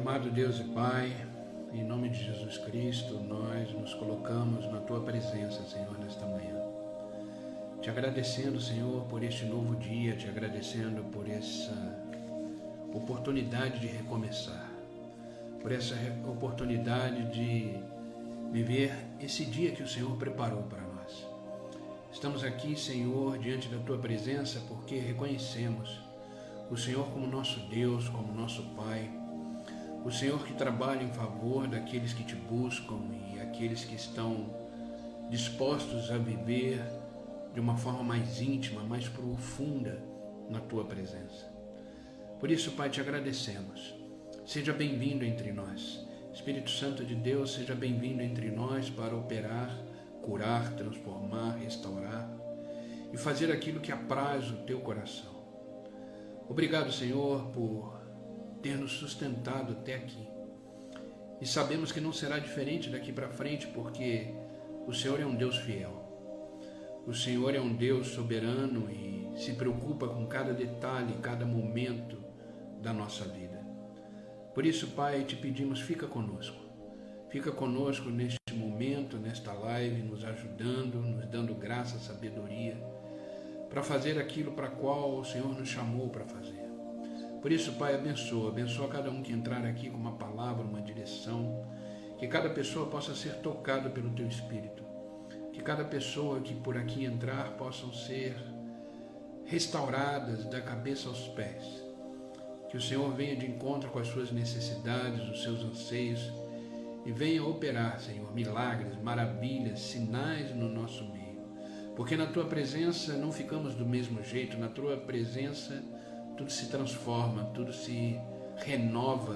Amado Deus e Pai, em nome de Jesus Cristo, nós nos colocamos na Tua presença, Senhor, nesta manhã. Te agradecendo, Senhor, por este novo dia, te agradecendo por essa oportunidade de recomeçar, por essa oportunidade de viver esse dia que o Senhor preparou para nós. Estamos aqui, Senhor, diante da Tua presença porque reconhecemos o Senhor como nosso Deus, como nosso Pai, o Senhor que trabalha em favor daqueles que te buscam e aqueles que estão dispostos a viver de uma forma mais íntima, mais profunda na Tua presença. Por isso, Pai, te agradecemos. Seja bem-vindo entre nós. Espírito Santo de Deus, seja bem-vindo entre nós para operar, curar, transformar, restaurar e fazer aquilo que apraz o Teu coração. Obrigado, Senhor, por ter nos sustentado até aqui. E sabemos que não será diferente daqui para frente, porque o Senhor é um Deus fiel. O Senhor é um Deus soberano e se preocupa com cada detalhe, cada momento da nossa vida. Por isso, Pai, te pedimos, fica conosco. Fica conosco neste momento, nesta live, nos ajudando, nos dando graça, sabedoria, para fazer aquilo para qual o Senhor nos chamou para fazer. Por isso, Pai, abençoa cada um que entrar aqui com uma palavra, uma direção, que cada pessoa possa ser tocada pelo Teu Espírito, que cada pessoa que por aqui entrar possam ser restauradas da cabeça aos pés, que o Senhor venha de encontro com as suas necessidades, os seus anseios, e venha operar, Senhor, milagres, maravilhas, sinais no nosso meio, porque na Tua presença não ficamos do mesmo jeito, na Tua presença tudo se transforma, tudo se renova.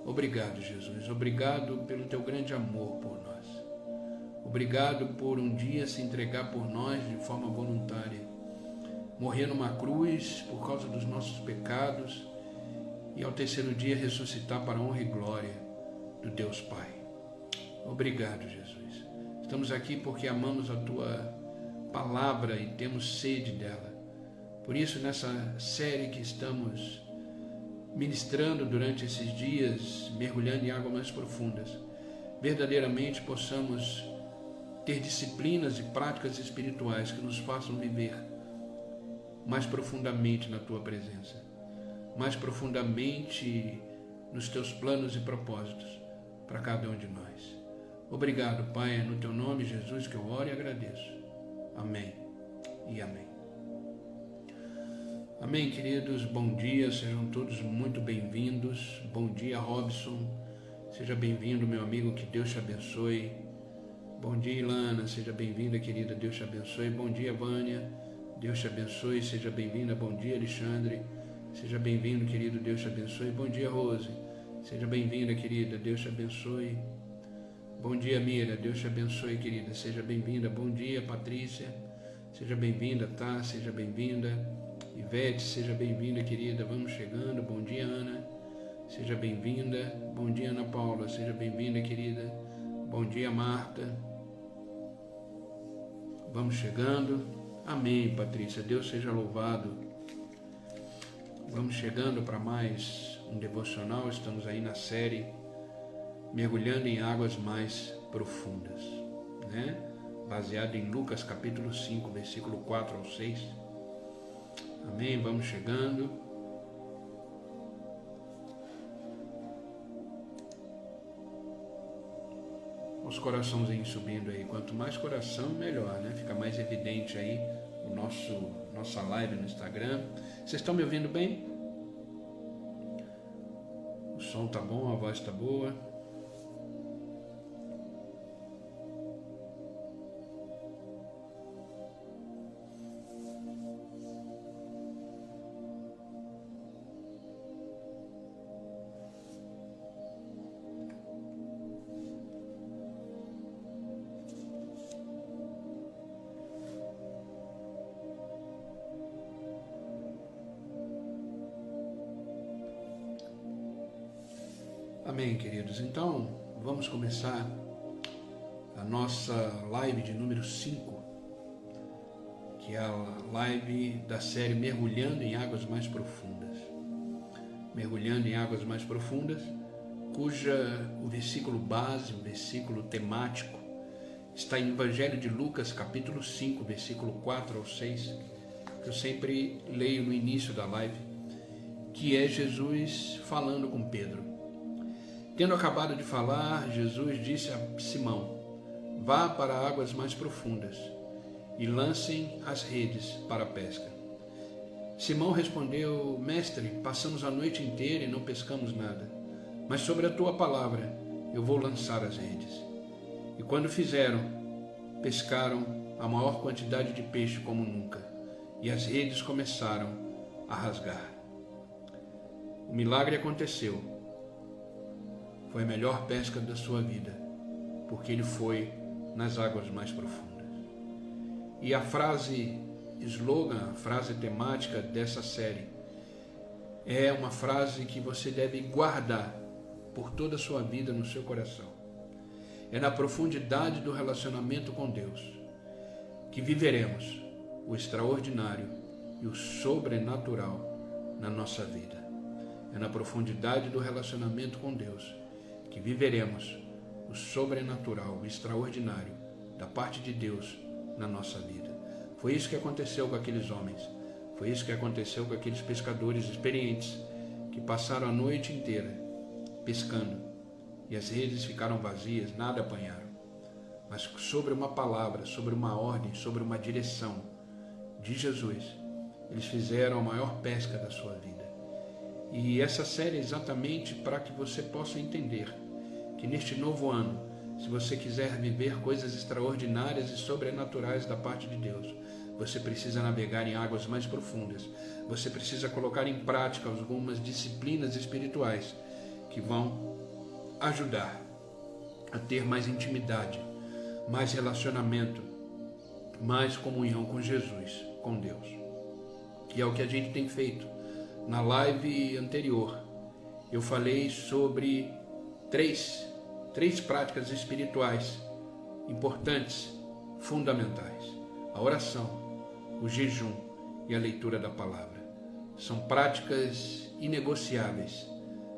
Obrigado, Jesus. Obrigado pelo Teu grande amor por nós. Obrigado por um dia se entregar por nós de forma voluntária. Morrer numa cruz por causa dos nossos pecados e ao terceiro dia ressuscitar para a honra e glória do Deus Pai. Obrigado, Jesus. Estamos aqui porque amamos a Tua palavra e temos sede dela. Por isso, nessa série que estamos ministrando durante esses dias, mergulhando em águas mais profundas, verdadeiramente possamos ter disciplinas e práticas espirituais que nos façam viver mais profundamente na Tua presença, mais profundamente nos Teus planos e propósitos para cada um de nós. Obrigado, Pai, é no Teu nome, Jesus, que eu oro e agradeço. Amém e amém. Amém, queridos, bom dia, sejam todos muito bem-vindos. Bom dia, Robson, seja bem-vindo, meu amigo, que Deus te abençoe. Bom dia, Ilana, seja bem-vinda, querida, Deus te abençoe. Bom dia, Vânia, Deus te abençoe, seja bem-vinda. Bom dia, Alexandre, seja bem-vindo, querido, Deus te abençoe. Bom dia, Rose, seja bem-vinda, querida, Deus te abençoe. Bom dia, Mira, Deus te abençoe, querida, seja bem-vinda. Bom dia, Patrícia, seja bem-vinda, tá? Seja bem-vinda. Ivete, seja bem-vinda, querida, vamos chegando. Bom dia, Ana, seja bem-vinda. Bom dia, Ana Paula, seja bem-vinda, querida. Bom dia, Marta, vamos chegando. Amém, Patrícia, Deus seja louvado. Vamos chegando para mais um devocional, estamos aí na série Mergulhando em Águas Mais Profundas, né? Baseado em Lucas capítulo 5, versículo 4 ao 6. Amém, vamos chegando. Os coraçãozinhos subindo aí, quanto mais coração, melhor, né? Fica mais evidente aí o nossa live no Instagram. Vocês estão me ouvindo bem? O som tá bom, a voz tá boa. Amém, queridos. Então, vamos começar a nossa live de número 5, que é a live da série Mergulhando em Águas Mais Profundas. Mergulhando em Águas Mais Profundas, cuja o versículo base, o versículo temático, está em Evangelho de Lucas, capítulo 5, versículo 4 ao 6, que eu sempre leio no início da live, que é Jesus falando com Pedro. Tendo acabado de falar, Jesus disse a Simão: vá para águas mais profundas e lancem as redes para a pesca. Simão respondeu: Mestre, passamos a noite inteira e não pescamos nada, mas sobre a tua palavra eu vou lançar as redes. E quando fizeram, pescaram a maior quantidade de peixe como nunca, e as redes começaram a rasgar. O milagre aconteceu. Foi a melhor pesca da sua vida, porque ele foi nas águas mais profundas. E a frase slogan, a frase temática dessa série, é uma frase que você deve guardar por toda a sua vida no seu coração. É na profundidade do relacionamento com Deus que viveremos o extraordinário e o sobrenatural na nossa vida. É na profundidade do relacionamento com Deus que viveremos o sobrenatural, o extraordinário da parte de Deus na nossa vida. Foi isso que aconteceu com aqueles homens. Foi isso que aconteceu com aqueles pescadores experientes que passaram a noite inteira pescando e as redes ficaram vazias, nada apanharam. Mas sobre uma palavra, sobre uma ordem, sobre uma direção de Jesus, eles fizeram a maior pesca da sua vida. E essa série é exatamente para que você possa entender que neste novo ano, se você quiser viver coisas extraordinárias e sobrenaturais da parte de Deus, você precisa navegar em águas mais profundas. Você precisa colocar em prática algumas disciplinas espirituais que vão ajudar a ter mais intimidade, mais relacionamento, mais comunhão com Jesus, com Deus. E é o que a gente tem feito. Na live anterior, eu falei sobre três práticas espirituais importantes, fundamentais: a oração, o jejum e a leitura da palavra. São práticas inegociáveis,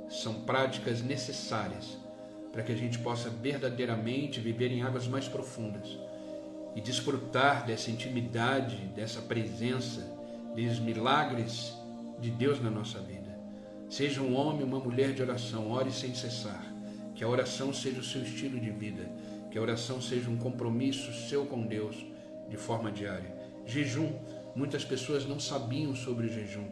são práticas necessárias para que a gente possa verdadeiramente viver em águas mais profundas e desfrutar dessa intimidade, dessa presença, desses milagres de Deus na nossa vida. Seja um homem, uma mulher de oração, ore sem cessar. Que a oração seja o seu estilo de vida, que a oração seja um compromisso seu com Deus de forma diária. Jejum, muitas pessoas não sabiam sobre o jejum,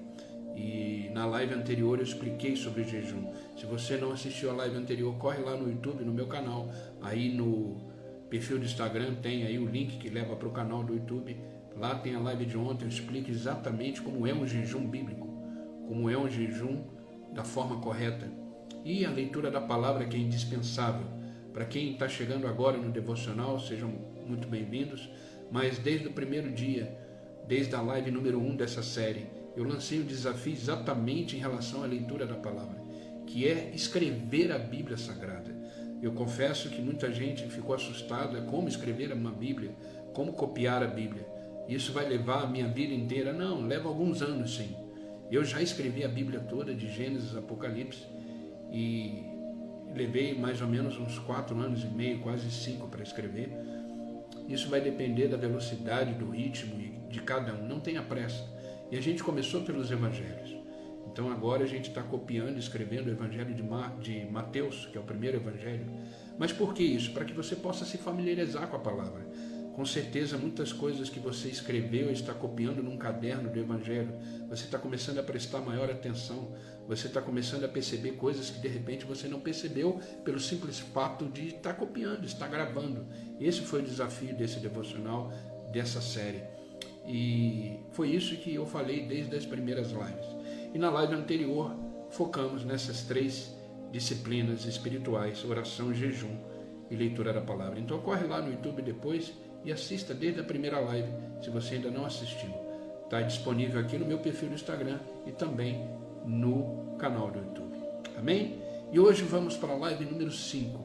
e na live anterior eu expliquei sobre o jejum. Se você não assistiu a live anterior, corre lá no YouTube, no meu canal, aí no perfil do Instagram tem aí o link que leva para o canal do YouTube. Lá tem a live de ontem, eu explico exatamente como é um jejum bíblico, como é um jejum da forma correta. E a leitura da palavra, que é indispensável. Para quem está chegando agora no devocional, sejam muito bem-vindos. Mas desde o primeiro dia, desde a live número 1 dessa série, eu lancei um desafio exatamente em relação à leitura da palavra, que é escrever a Bíblia Sagrada. Eu confesso que muita gente ficou assustada como escrever uma Bíblia, como copiar a Bíblia. Isso vai levar a minha vida inteira? Não, leva alguns anos sim. Eu já escrevi a Bíblia toda, de Gênesis a Apocalipse, e levei mais ou menos uns 4 anos e meio, quase 5 para escrever. Isso vai depender da velocidade, do ritmo de cada um, não tenha pressa. E a gente começou pelos evangelhos. Então agora a gente está copiando, escrevendo o evangelho de Mateus, que é o primeiro evangelho. Mas por que isso? Para que você possa se familiarizar com a palavra. Com certeza muitas coisas que você escreveu e está copiando num caderno do evangelho, você está começando a prestar maior atenção, você está começando a perceber coisas que de repente você não percebeu pelo simples fato de estar copiando, estar gravando. Esse foi o desafio desse devocional, dessa série. E foi isso que eu falei desde as primeiras lives. E na live anterior focamos nessas 3 disciplinas espirituais: oração, jejum e leitura da palavra. Então corre lá no YouTube depois e assista desde a primeira live, se você ainda não assistiu. Está disponível aqui no meu perfil do Instagram e também no canal do YouTube. Amém? E hoje vamos para a live número 5,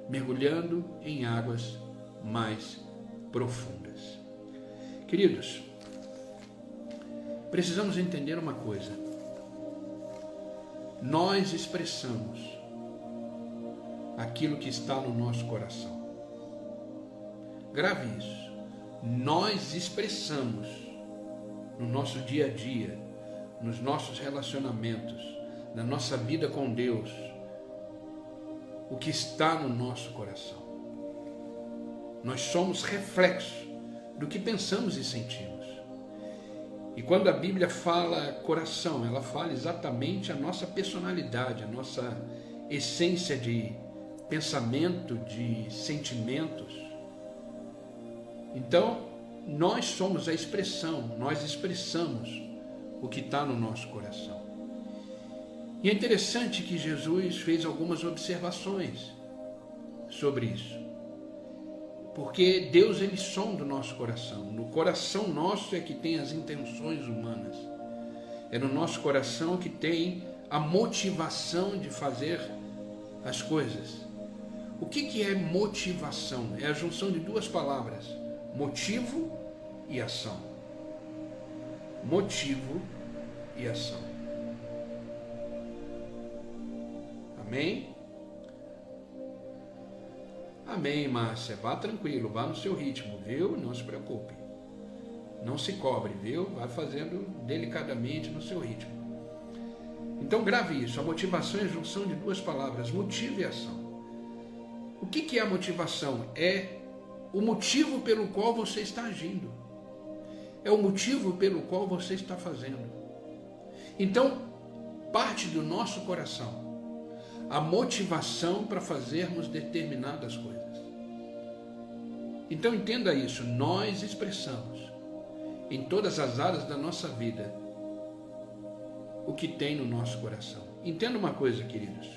mergulhando em águas mais profundas. Queridos, precisamos entender uma coisa. nós expressamos aquilo que está no nosso coração. Grave isso. Nós expressamos no nosso dia a dia, nos nossos relacionamentos, na nossa vida com Deus, o que está no nosso coração. Nós somos reflexo do que pensamos e sentimos. E quando a Bíblia fala coração, ela fala exatamente a nossa personalidade, a nossa essência de pensamento, de sentimentos. Então, nós somos a expressão, nós expressamos o que está no nosso coração. E é interessante que Jesus fez algumas observações sobre isso. Porque Deus, ele sonda o nosso coração. No coração nosso é que tem as intenções humanas. É no nosso coração que tem a motivação de fazer as coisas. O que é motivação? É a junção de duas palavras: motivo e ação. Motivo e ação. Amém? Amém, Márcia. Vá tranquilo, vá no seu ritmo, viu? Não se preocupe. Não se cobre, viu? Vá fazendo delicadamente no seu ritmo. Então grave isso. A motivação é a junção de duas palavras: motivo e ação. O que é a motivação? É o motivo pelo qual você está agindo. É o motivo pelo qual você está fazendo. Então, parte do nosso coração a motivação para fazermos determinadas coisas. Então entenda isso, nós expressamos em todas as áreas da nossa vida o que tem no nosso coração. Entenda uma coisa, queridos,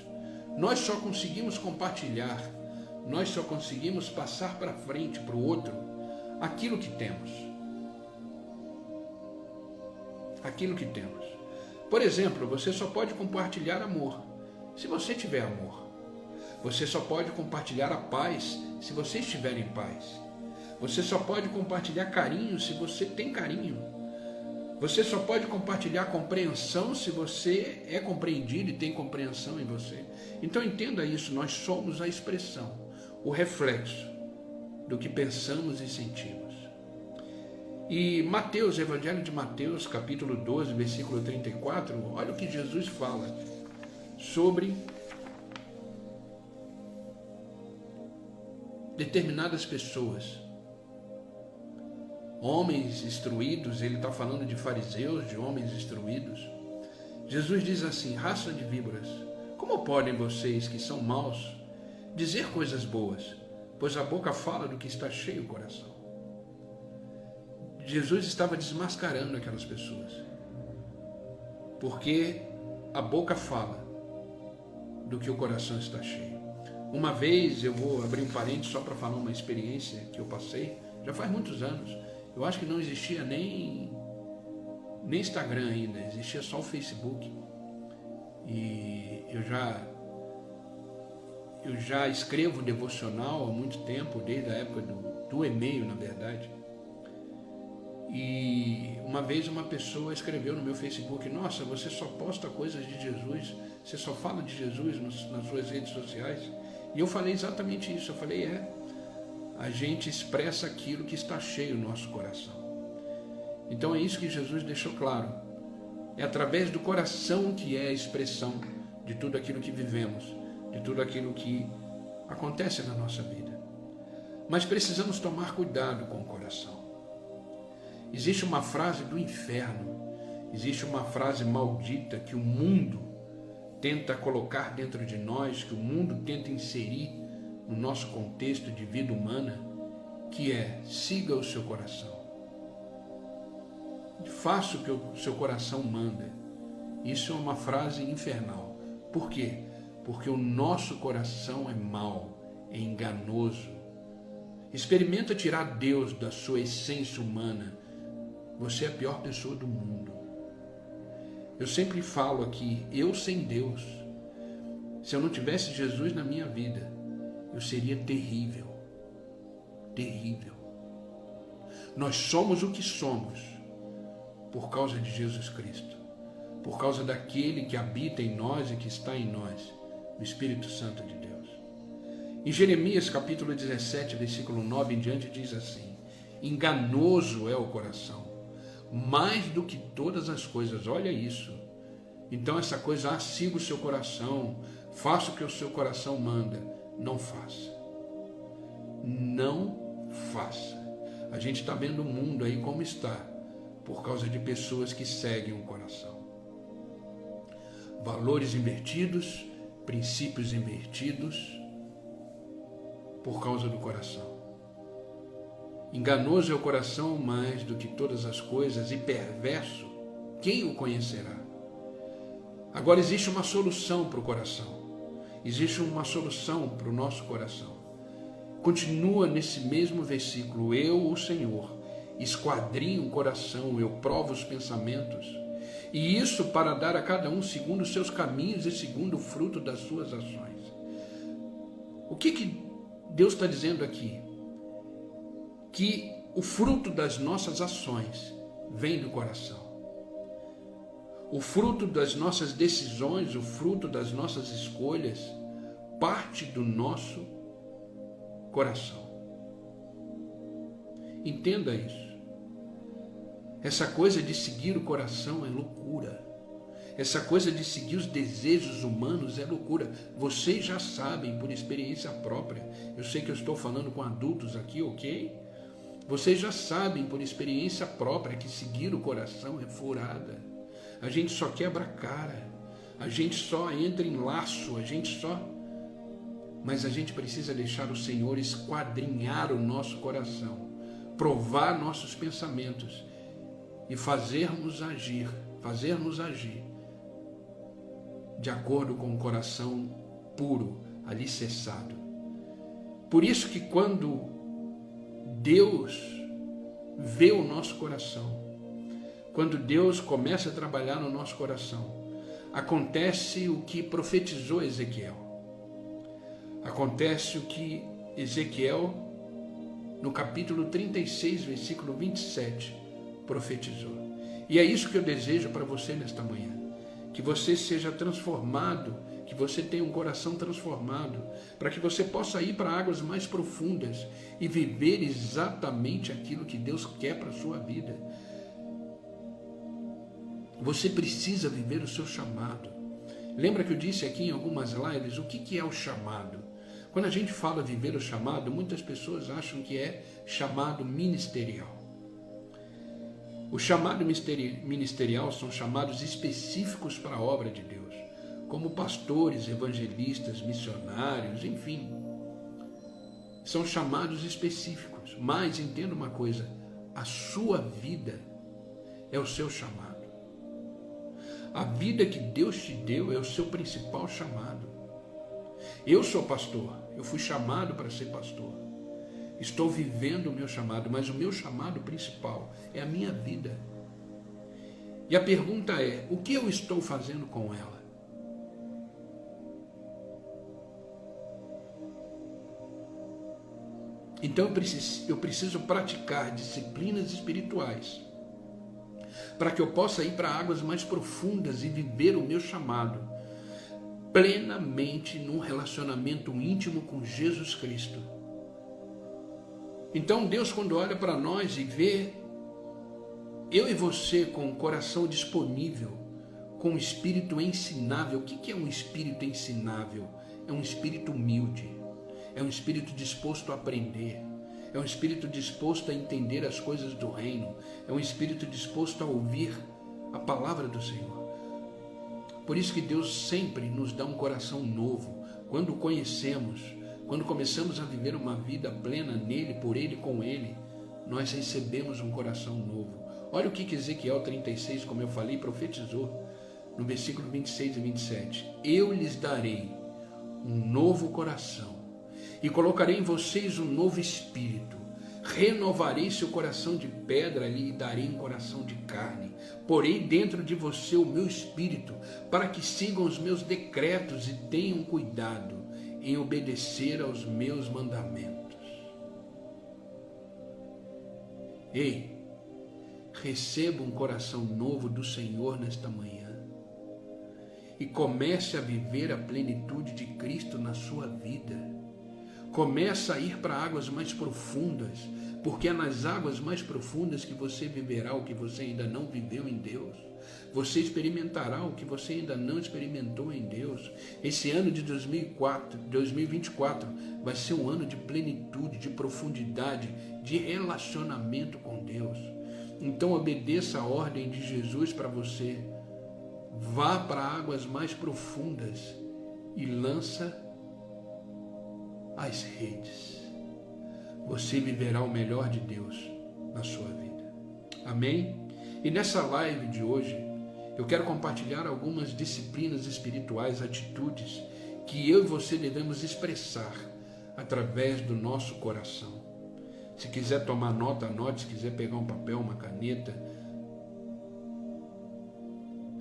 nós só conseguimos compartilhar, nós só conseguimos passar para frente, para o outro, aquilo que temos. Aquilo que temos. Por exemplo, você só pode compartilhar amor se você tiver amor. Você só pode compartilhar a paz se você estiver em paz. Você só pode compartilhar carinho se você tem carinho. Você só pode compartilhar compreensão se você é compreendido e tem compreensão em você. Então entenda isso, nós somos a expressão, o reflexo do que pensamos e sentimos. E Mateus, Evangelho de Mateus, capítulo 12, versículo 34, olha o que Jesus fala sobre determinadas pessoas, homens instruídos. Ele está falando de fariseus, de homens instruídos. Jesus diz assim: raça de víboras, como podem vocês que são maus dizer coisas boas, pois a boca fala do que está cheio o coração. Jesus estava desmascarando aquelas pessoas, porque a boca fala do que o coração está cheio. Uma vez, eu vou abrir um parênteses só para falar uma experiência que eu passei, já faz muitos anos. Eu acho que não existia nem Instagram ainda, existia só o Facebook. E eu já escrevo devocional há muito tempo, desde a época do e-mail, na verdade. E uma vez uma pessoa escreveu no meu Facebook: nossa, você só posta coisas de Jesus, você só fala de Jesus nas suas redes sociais. E eu falei exatamente isso. Eu falei, a gente expressa aquilo que está cheio no nosso coração. Então é isso que Jesus deixou claro. É através do coração que é a expressão de tudo aquilo que vivemos, de tudo aquilo que acontece na nossa vida. Mas precisamos tomar cuidado com o coração. Existe uma frase do inferno, existe uma frase maldita que o mundo tenta colocar dentro de nós, que o mundo tenta inserir no nosso contexto de vida humana, que é: siga o seu coração. Faça o que o seu coração manda. Isso é uma frase infernal. Por quê? Porque o nosso coração é mau, é enganoso. Experimenta tirar Deus da sua essência humana. Você é a pior pessoa do mundo. Eu sempre falo aqui, eu sem Deus, se eu não tivesse Jesus na minha vida, eu seria terrível. Terrível. Nós somos o que somos por causa de Jesus Cristo. por causa daquele que habita em nós e que está em nós, o Espírito Santo de Deus. Em Jeremias capítulo 17, versículo 9 em diante, diz assim: enganoso é o coração, mais do que todas as coisas. Olha isso. Então essa coisa, siga o seu coração, faça o que o seu coração manda. Não faça. Não faça. A gente está vendo o mundo aí como está, por causa de pessoas que seguem o coração. Valores invertidos, princípios invertidos, por causa do coração. Enganoso é o coração mais do que todas as coisas, e perverso, quem o conhecerá? Agora existe uma solução para o coração. Existe uma solução para o nosso coração. Continua nesse mesmo versículo: eu, o Senhor, esquadrinho o coração, eu provo os pensamentos, e isso para dar a cada um segundo os seus caminhos e segundo o fruto das suas ações. O que Deus está dizendo aqui? Que o fruto das nossas ações vem do coração. O fruto das nossas decisões, o fruto das nossas escolhas, parte do nosso coração. Entenda isso. Essa coisa de seguir o coração é loucura. Essa coisa de seguir os desejos humanos é loucura. Vocês já sabem por experiência própria. Eu sei que eu estou falando com adultos aqui, ok? Vocês já sabem por experiência própria que seguir o coração é furada. A gente só quebra a cara. A gente só entra em laço. Mas a gente precisa deixar o Senhor esquadrinhar o nosso coração, provar nossos pensamentos e fazermos agir de acordo com o coração puro, alicerçado. Por isso que quando Deus vê o nosso coração, quando Deus começa a trabalhar no nosso coração, acontece o que profetizou Ezequiel. Acontece o que Ezequiel, no capítulo 36, versículo 27, profetizou. E é isso que eu desejo para você nesta manhã. Que você seja transformado, que você tenha um coração transformado, para que você possa ir para águas mais profundas e viver exatamente aquilo que Deus quer para a sua vida. Você precisa viver o seu chamado. Lembra que eu disse aqui em algumas lives o que é o chamado? Quando a gente fala viver o chamado, muitas pessoas acham que é chamado ministerial. O chamado ministerial são chamados específicos para a obra de Deus, como pastores, evangelistas, missionários, enfim. São chamados específicos, mas entenda uma coisa, a sua vida é o seu chamado. A vida que Deus te deu é o seu principal chamado. Eu sou pastor, eu fui chamado para ser pastor. Estou vivendo o meu chamado, mas o meu chamado principal é a minha vida. E a pergunta é, o que eu estou fazendo com ela? Então eu preciso praticar disciplinas espirituais para que eu possa ir para águas mais profundas e viver o meu chamado plenamente num relacionamento íntimo com Jesus Cristo. Então Deus, quando olha para nós e vê eu e você com o coração disponível, com o espírito ensinável. O que é um espírito ensinável? É um espírito humilde, é um espírito disposto a aprender, é um espírito disposto a entender as coisas do reino, é um espírito disposto a ouvir a palavra do Senhor. Por isso que Deus sempre nos dá um coração novo, quando o conhecemos, quando começamos a viver uma vida plena nele, por ele, com ele, nós recebemos um coração novo. Olha o que Ezequiel 36, como eu falei, profetizou no versículo 26 e 27. Eu lhes darei um novo coração e colocarei em vocês um novo espírito. Renovarei seu coração de pedra e lhe darei um coração de carne. Porei dentro de você o meu espírito, para que sigam os meus decretos e tenham cuidado em obedecer aos meus mandamentos. Ei, receba um coração novo do Senhor nesta manhã. e comece a viver a plenitude de Cristo na sua vida. Começa a ir para águas mais profundas, porque é nas águas mais profundas que você viverá o que você ainda não viveu em Deus. Você experimentará o que você ainda não experimentou em Deus. Esse ano de 2024 vai ser um ano de plenitude, de profundidade, de relacionamento com Deus. Então obedeça a ordem de Jesus para você. Vá para águas mais profundas e lança as redes. Você viverá o melhor de Deus na sua vida. Amém? E nessa live de hoje, eu quero compartilhar algumas disciplinas espirituais, atitudes que eu e você devemos expressar através do nosso coração. Se quiser tomar nota, anote. Se quiser pegar um papel, uma caneta.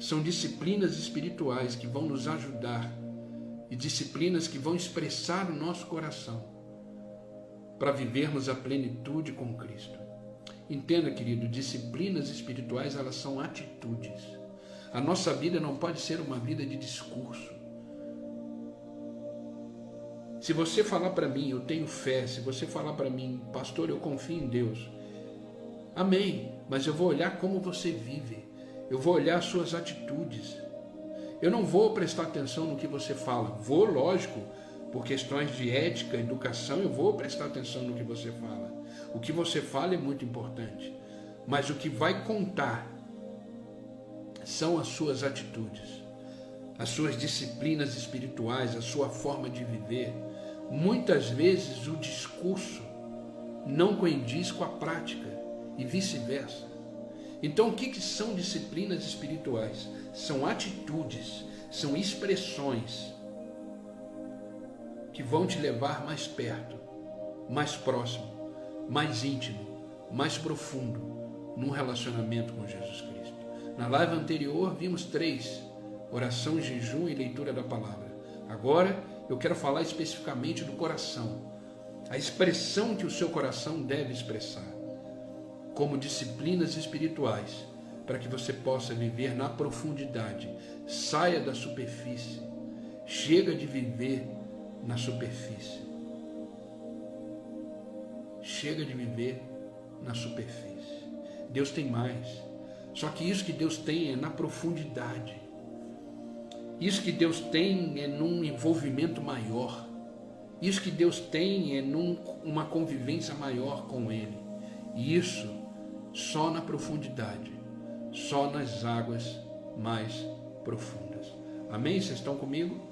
São disciplinas espirituais que vão nos ajudar e disciplinas que vão expressar o nosso coração para vivermos a plenitude com Cristo. Entenda, querido, disciplinas espirituais, elas são atitudes. A nossa vida não pode ser uma vida de discurso. Se você falar para mim, eu tenho fé, se você falar para mim, pastor, eu confio em Deus, amém, mas eu vou olhar como você vive, eu vou olhar as suas atitudes. Eu não vou prestar atenção no que você fala. Vou, lógico, por questões de ética, educação, eu vou prestar atenção no que você fala. O que você fala é muito importante. Mas o que vai contar são as suas atitudes, as suas disciplinas espirituais, a sua forma de viver. Muitas vezes o discurso não condiz com a prática e vice-versa. Então, o que são disciplinas espirituais? São atitudes, são expressões que vão te levar mais perto, mais próximo, mais íntimo, mais profundo num relacionamento com Jesus Cristo. Na live anterior vimos 3: oração, jejum e leitura da palavra. Agora eu quero falar especificamente do coração, a expressão que o seu coração deve expressar, como disciplinas espirituais, para que você possa viver na profundidade. Saia da superfície, chega de viver na superfície. Chega de viver na superfície. Deus tem mais. Só que isso que Deus tem é na profundidade. Isso que Deus tem é num envolvimento maior. Isso que Deus tem é numa convivência maior com Ele. E isso só na profundidade, só nas águas mais profundas. Amém? Vocês estão comigo?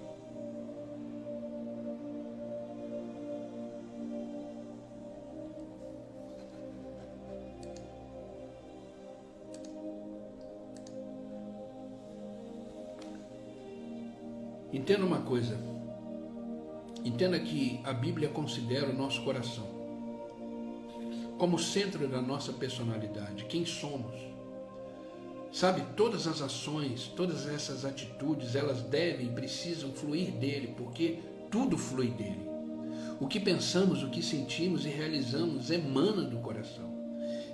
Entenda uma coisa. Entenda que a Bíblia considera o nosso coração como centro da nossa personalidade, quem somos. Sabe, todas as ações, todas essas atitudes, elas devem, precisam fluir dele, porque tudo flui dele. O que pensamos, o que sentimos e realizamos emana do coração.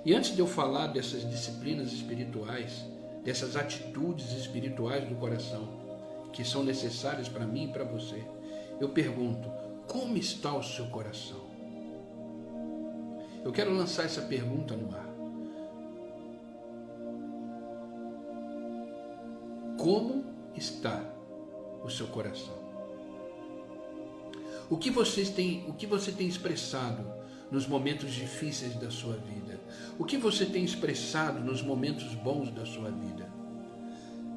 E antes de eu falar dessas disciplinas espirituais, dessas atitudes espirituais do coração, que são necessárias para mim e para você, eu pergunto, como está o seu coração? Eu quero lançar essa pergunta no ar. Como está o seu coração? O que você tem expressado nos momentos difíceis da sua vida? O que você tem expressado nos momentos bons da sua vida?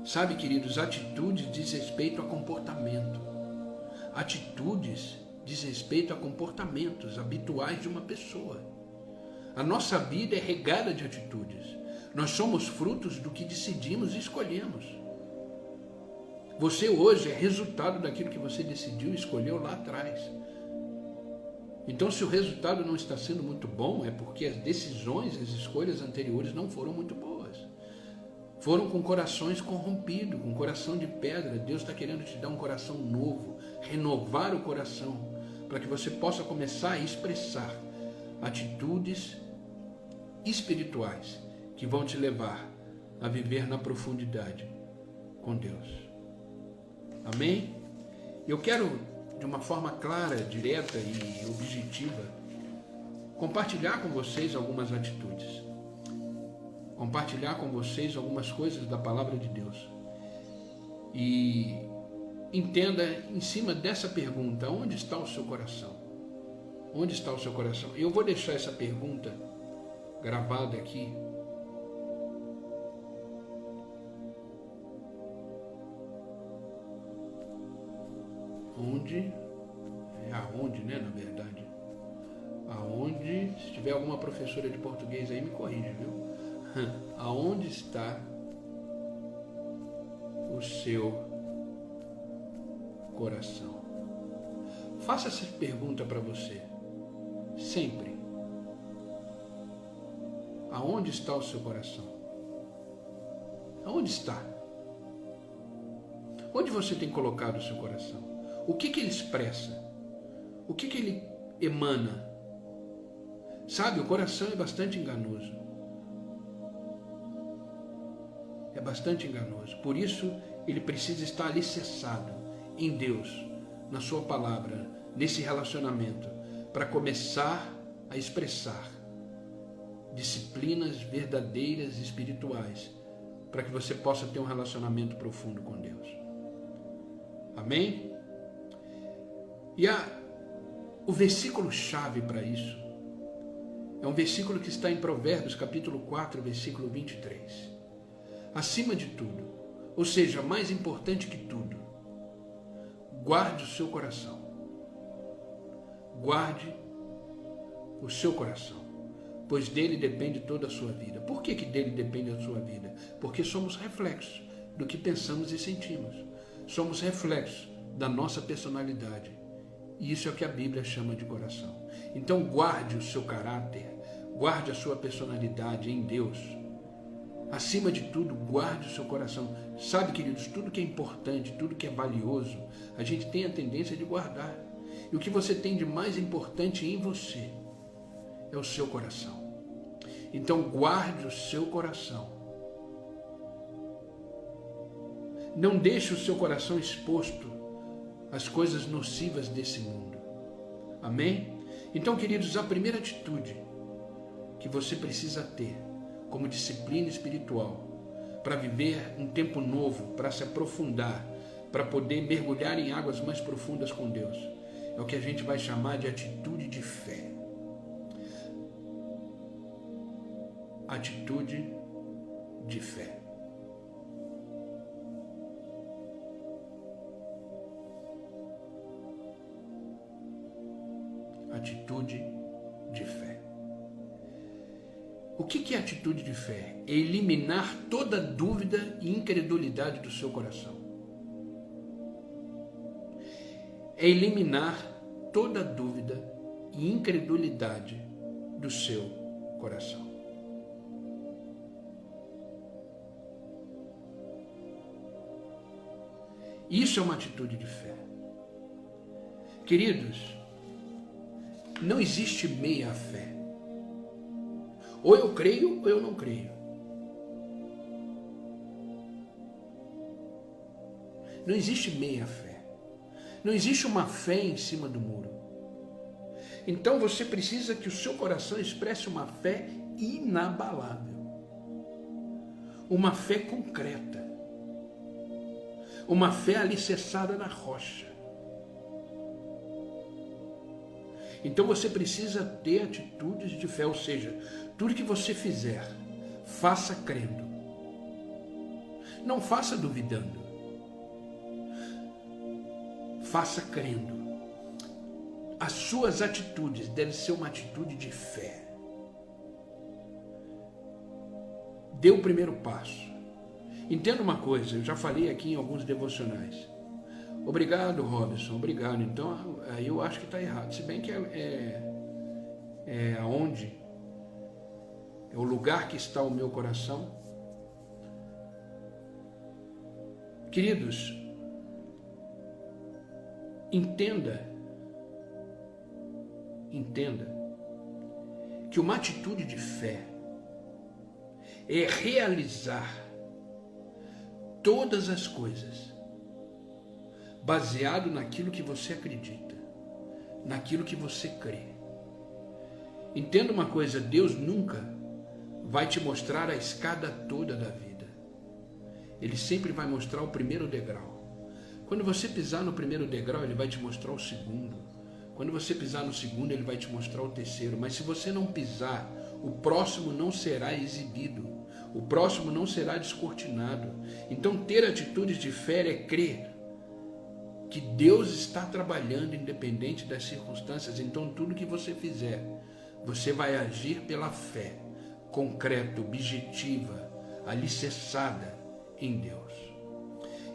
Sabe, queridos, atitudes diz respeito a comportamento. Atitudes diz respeito a comportamentos habituais de uma pessoa. A nossa vida é regada de atitudes. Nós somos frutos do que decidimos e escolhemos. Você hoje é resultado daquilo que você decidiu e escolheu lá atrás. Então, se o resultado não está sendo muito bom, é porque as decisões, as escolhas anteriores não foram muito boas. Foram com corações corrompidos, com coração de pedra. Deus está querendo te dar um coração novo, renovar o coração, para que você possa começar a expressar atitudes espirituais que vão te levar a viver na profundidade com Deus. Amém? Eu quero, de uma forma clara, direta e objetiva, compartilhar com vocês algumas atitudes. Compartilhar com vocês algumas coisas da palavra de Deus. E entenda, em cima dessa pergunta, onde está o seu coração? Onde está o seu coração? Eu vou deixar essa pergunta gravada aqui. Onde? É aonde, né, na verdade? Aonde, se tiver alguma professora de português aí, me corrige, viu? Aonde está o seu coração? Faça essa pergunta para você, sempre. Aonde está o seu coração? Aonde está? Onde você tem colocado o seu coração? O que ele expressa? O que ele emana? Sabe, o coração é bastante enganoso. É bastante enganoso. Por isso, ele precisa estar alicerçado em Deus, na sua palavra, nesse relacionamento, para começar a expressar disciplinas verdadeiras e espirituais, para que você possa ter um relacionamento profundo com Deus. Amém? E o versículo-chave para isso é um versículo que está em Provérbios, capítulo 4, versículo 23. Acima de tudo, ou seja, mais importante que tudo, guarde o seu coração. Guarde o seu coração, pois dele depende toda a sua vida. Por que dele depende a sua vida? Porque somos reflexos do que pensamos e sentimos. Somos reflexos da nossa personalidade. E isso é o que a Bíblia chama de coração. Então guarde o seu caráter, guarde a sua personalidade em Deus. Acima de tudo, guarde o seu coração. Sabe, queridos, tudo que é importante, tudo que é valioso, a gente tem a tendência de guardar. E o que você tem de mais importante em você é o seu coração. Então guarde o seu coração. Não deixe o seu coração exposto às coisas nocivas desse mundo. Amém? Então, queridos, a primeira atitude que você precisa ter como disciplina espiritual para viver um tempo novo, para se aprofundar, para poder mergulhar em águas mais profundas com Deus, é o que a gente vai chamar de atitude de fé. Atitude de fé. Atitude de fé. O que é atitude de fé? É eliminar toda dúvida e incredulidade do seu coração. É eliminar toda dúvida e incredulidade do seu coração. Isso é uma atitude de fé. Queridos, não existe meia fé. Ou eu creio ou eu não creio. Não existe meia fé. Não existe uma fé em cima do muro. Então você precisa que o seu coração expresse uma fé inabalável. Uma fé concreta. Uma fé alicerçada na rocha. Então você precisa ter atitudes de fé, ou seja, tudo que você fizer, faça crendo. Não faça duvidando. Faça crendo. As suas atitudes devem ser uma atitude de fé. Dê o primeiro passo. Entenda uma coisa, eu já falei aqui em alguns devocionais. Obrigado, Robson, obrigado. Então, aí eu acho que está errado. Se bem que é aonde, é o lugar que está o meu coração. Queridos, entenda que uma atitude de fé é realizar todas as coisas baseado naquilo que você acredita, naquilo que você crê. Entenda uma coisa, Deus nunca vai te mostrar a escada toda da vida. Ele sempre vai mostrar o primeiro degrau. Quando você pisar no primeiro degrau, Ele vai te mostrar o segundo. Quando você pisar no segundo, Ele vai te mostrar o terceiro. Mas se você não pisar, o próximo não será exibido. O próximo não será descortinado. Então, ter atitudes de fé é crer que Deus está trabalhando independente das circunstâncias. Então, tudo que você fizer, você vai agir pela fé, concreta, objetiva, alicerçada em Deus.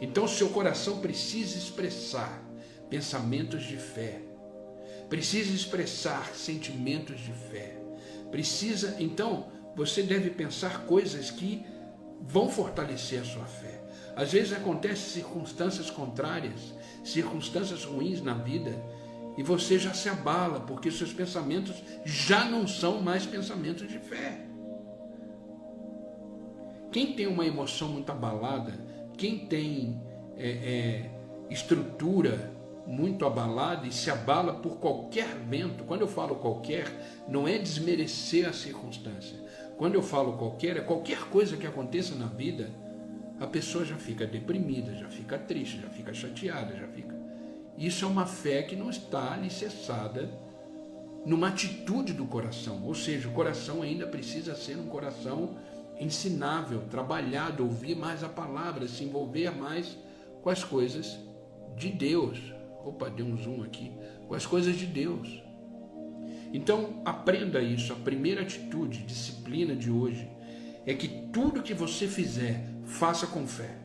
Então, seu coração precisa expressar pensamentos de fé, precisa expressar sentimentos de fé, então, você deve pensar coisas que vão fortalecer a sua fé. Às vezes acontecem circunstâncias contrárias, circunstâncias ruins na vida, e você já se abala, porque seus pensamentos já não são mais pensamentos de fé. Quem tem uma emoção muito abalada, quem tem estrutura muito abalada e se abala por qualquer vento, quando eu falo qualquer, não é desmerecer a circunstância. Quando eu falo qualquer, é qualquer coisa que aconteça na vida, a pessoa já fica deprimida, já fica triste, já fica chateada, já fica... Isso é uma fé que não está alicerçada numa atitude do coração, ou seja, o coração ainda precisa ser um coração ensinável, trabalhado, ouvir mais a palavra, se envolver mais com as coisas de Deus. Opa, deu um zoom aqui. Com as coisas de Deus. Então, aprenda isso. A primeira atitude, disciplina de hoje, é que tudo que você fizer, faça com fé.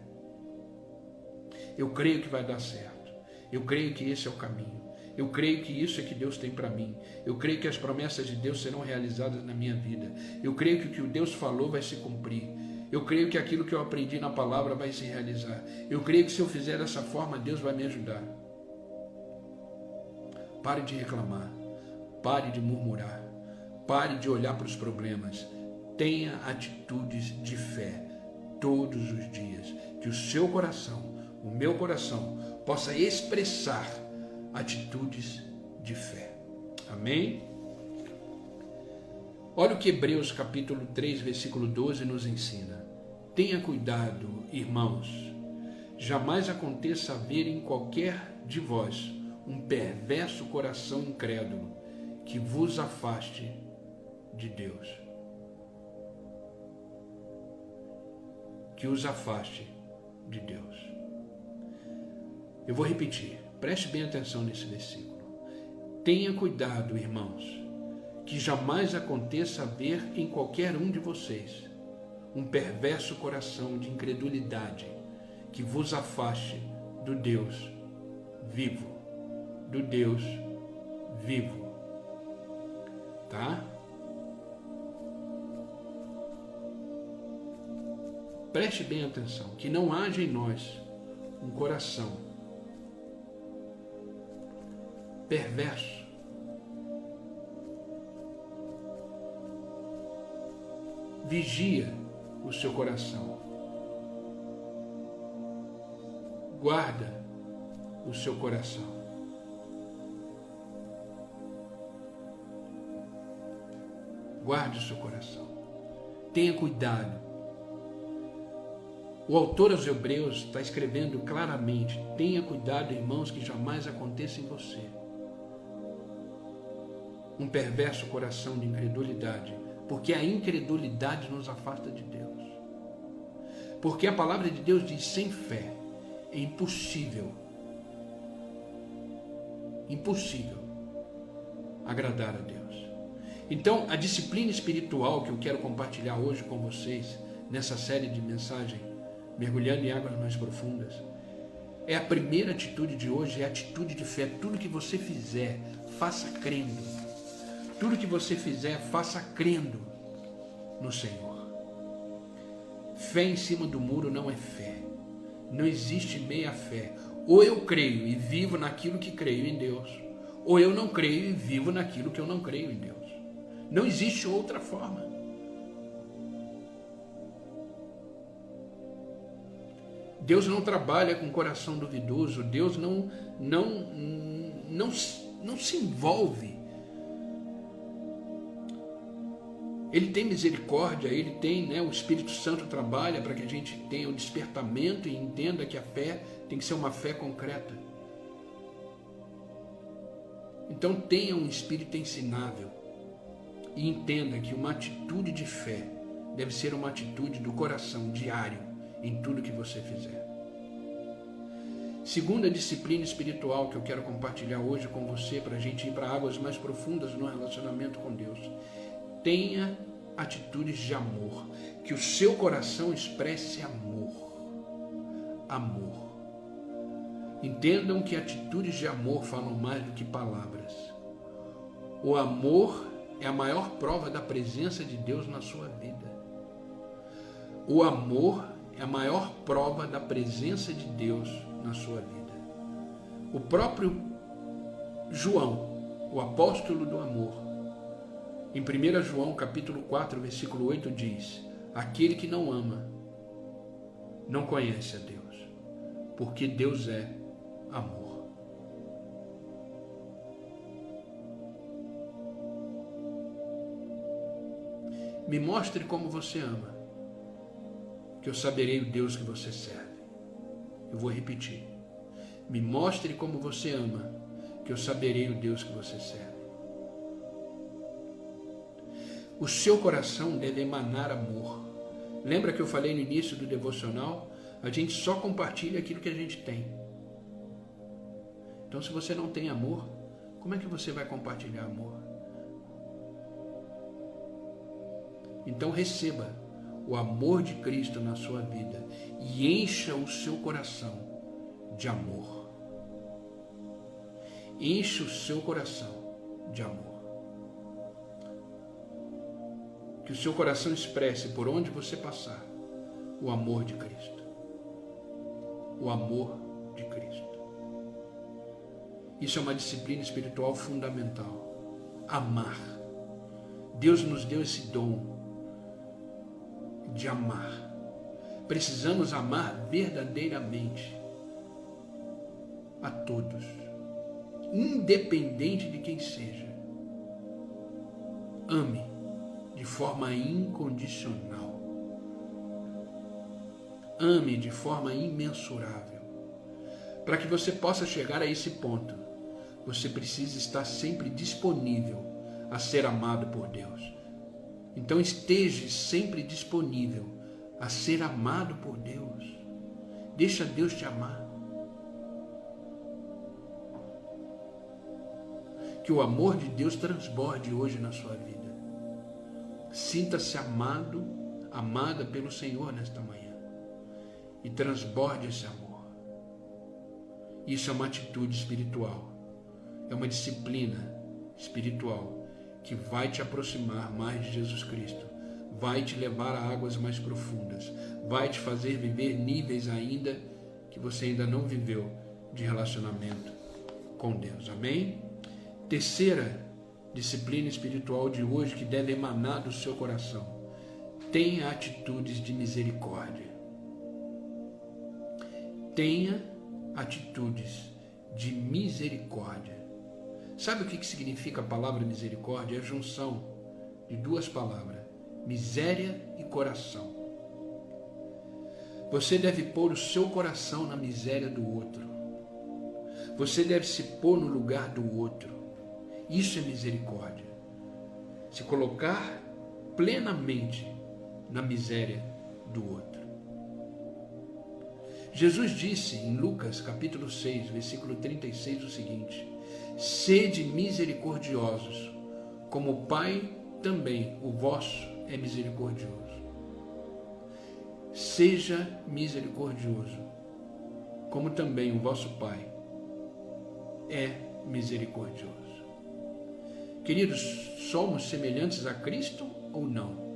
Eu creio que vai dar certo. Eu creio que esse é o caminho. Eu creio que isso é que Deus tem para mim. Eu creio que as promessas de Deus serão realizadas na minha vida. Eu creio que o que Deus falou vai se cumprir. Eu creio que aquilo que eu aprendi na palavra vai se realizar. Eu creio que se eu fizer dessa forma, Deus vai me ajudar. Pare de reclamar. Pare de murmurar. Pare de olhar para os problemas. Tenha atitudes de fé todos os dias. Que o seu coração, o meu coração, possa expressar atitudes de fé. Amém? Olha o que Hebreus capítulo 3, versículo 12 nos ensina. Tenha cuidado, irmãos, jamais aconteça haver em qualquer de vós um perverso coração incrédulo que vos afaste de Deus. Que os afaste de Deus. Eu vou repetir. Preste bem atenção nesse versículo. Tenha cuidado, irmãos, que jamais aconteça haver em qualquer um de vocês um perverso coração de incredulidade que vos afaste do Deus vivo. Do Deus vivo. Tá? Preste bem atenção, que não haja em nós um coração perverso, vigia o seu coração, guarda o seu coração, guarde o seu coração, tenha cuidado. O autor aos Hebreus está escrevendo claramente: tenha cuidado, irmãos, que jamais aconteça em você um perverso coração de incredulidade, porque a incredulidade nos afasta de Deus. Porque a palavra de Deus diz: sem fé é impossível agradar a Deus. Então, a disciplina espiritual que eu quero compartilhar hoje com vocês, nessa série de mensagem, mergulhando em águas mais profundas, é a primeira atitude de hoje, é a atitude de fé. Tudo que você fizer, faça crendo. Tudo que você fizer, faça crendo no Senhor. Fé em cima do muro não é fé. Não existe meia fé. Ou eu creio e vivo naquilo que creio em Deus, ou eu não creio e vivo naquilo que eu não creio em Deus. Não existe outra forma. Deus não trabalha com coração duvidoso. Deus não se envolve. Ele tem misericórdia, ele tem, o Espírito Santo trabalha para que a gente tenha o despertamento e entenda que a fé tem que ser uma fé concreta. Então tenha um espírito ensinável e entenda que uma atitude de fé deve ser uma atitude do coração diário em tudo que você fizer. Segunda disciplina espiritual que eu quero compartilhar hoje com você para a gente ir para águas mais profundas no relacionamento com Deus. Tenha atitudes de amor, que o seu coração expresse amor. Amor. Entendam que atitudes de amor falam mais do que palavras. O amor é a maior prova da presença de Deus na sua vida. O amor é a maior prova da presença de Deus na sua vida. O próprio João, o apóstolo do amor, em 1 João capítulo 4, versículo 8 diz: aquele que não ama não conhece a Deus, porque Deus é amor. Me mostre como você ama, que eu saberei o Deus que você serve. Eu vou repetir. Me mostre como você ama, que eu saberei o Deus que você serve. O seu coração deve emanar amor. Lembra que eu falei no início do devocional? A gente só compartilha aquilo que a gente tem. Então, se você não tem amor, como é que você vai compartilhar amor? Então, receba o amor de Cristo na sua vida e encha o seu coração de amor. Encha o seu coração de amor. Que o seu coração expresse por onde você passar o amor de Cristo. O amor de Cristo. Isso é uma disciplina espiritual fundamental. Amar. Deus nos deu esse dom de amar. Precisamos amar verdadeiramente a todos, independente de quem seja. Ame de forma incondicional. Ame de forma imensurável. Para que você possa chegar a esse ponto, você precisa estar sempre disponível a ser amado por Deus. Então esteja sempre disponível a ser amado por Deus. Deixa Deus te amar. Que o amor de Deus transborde hoje na sua vida. Sinta-se amado, amada pelo Senhor nesta manhã. E transborde esse amor. Isso é uma atitude espiritual. É uma disciplina espiritual que vai te aproximar mais de Jesus Cristo. Vai te levar a águas mais profundas. Vai te fazer viver níveis ainda que você ainda não viveu de relacionamento com Deus. Amém? Terceira disciplina espiritual de hoje que deve emanar do seu coração. Tenha atitudes de misericórdia. Tenha atitudes de misericórdia. Sabe o que significa a palavra misericórdia? É a junção de duas palavras, miséria e coração. Você deve pôr o seu coração na miséria do outro. Você deve se pôr no lugar do outro. Isso é misericórdia. Se colocar plenamente na miséria do outro. Jesus disse em Lucas capítulo 6, versículo 36 o seguinte: sede misericordiosos, como o Pai também, o vosso, é misericordioso. Seja misericordioso, como também o vosso Pai é misericordioso. Queridos, somos semelhantes a Cristo ou não?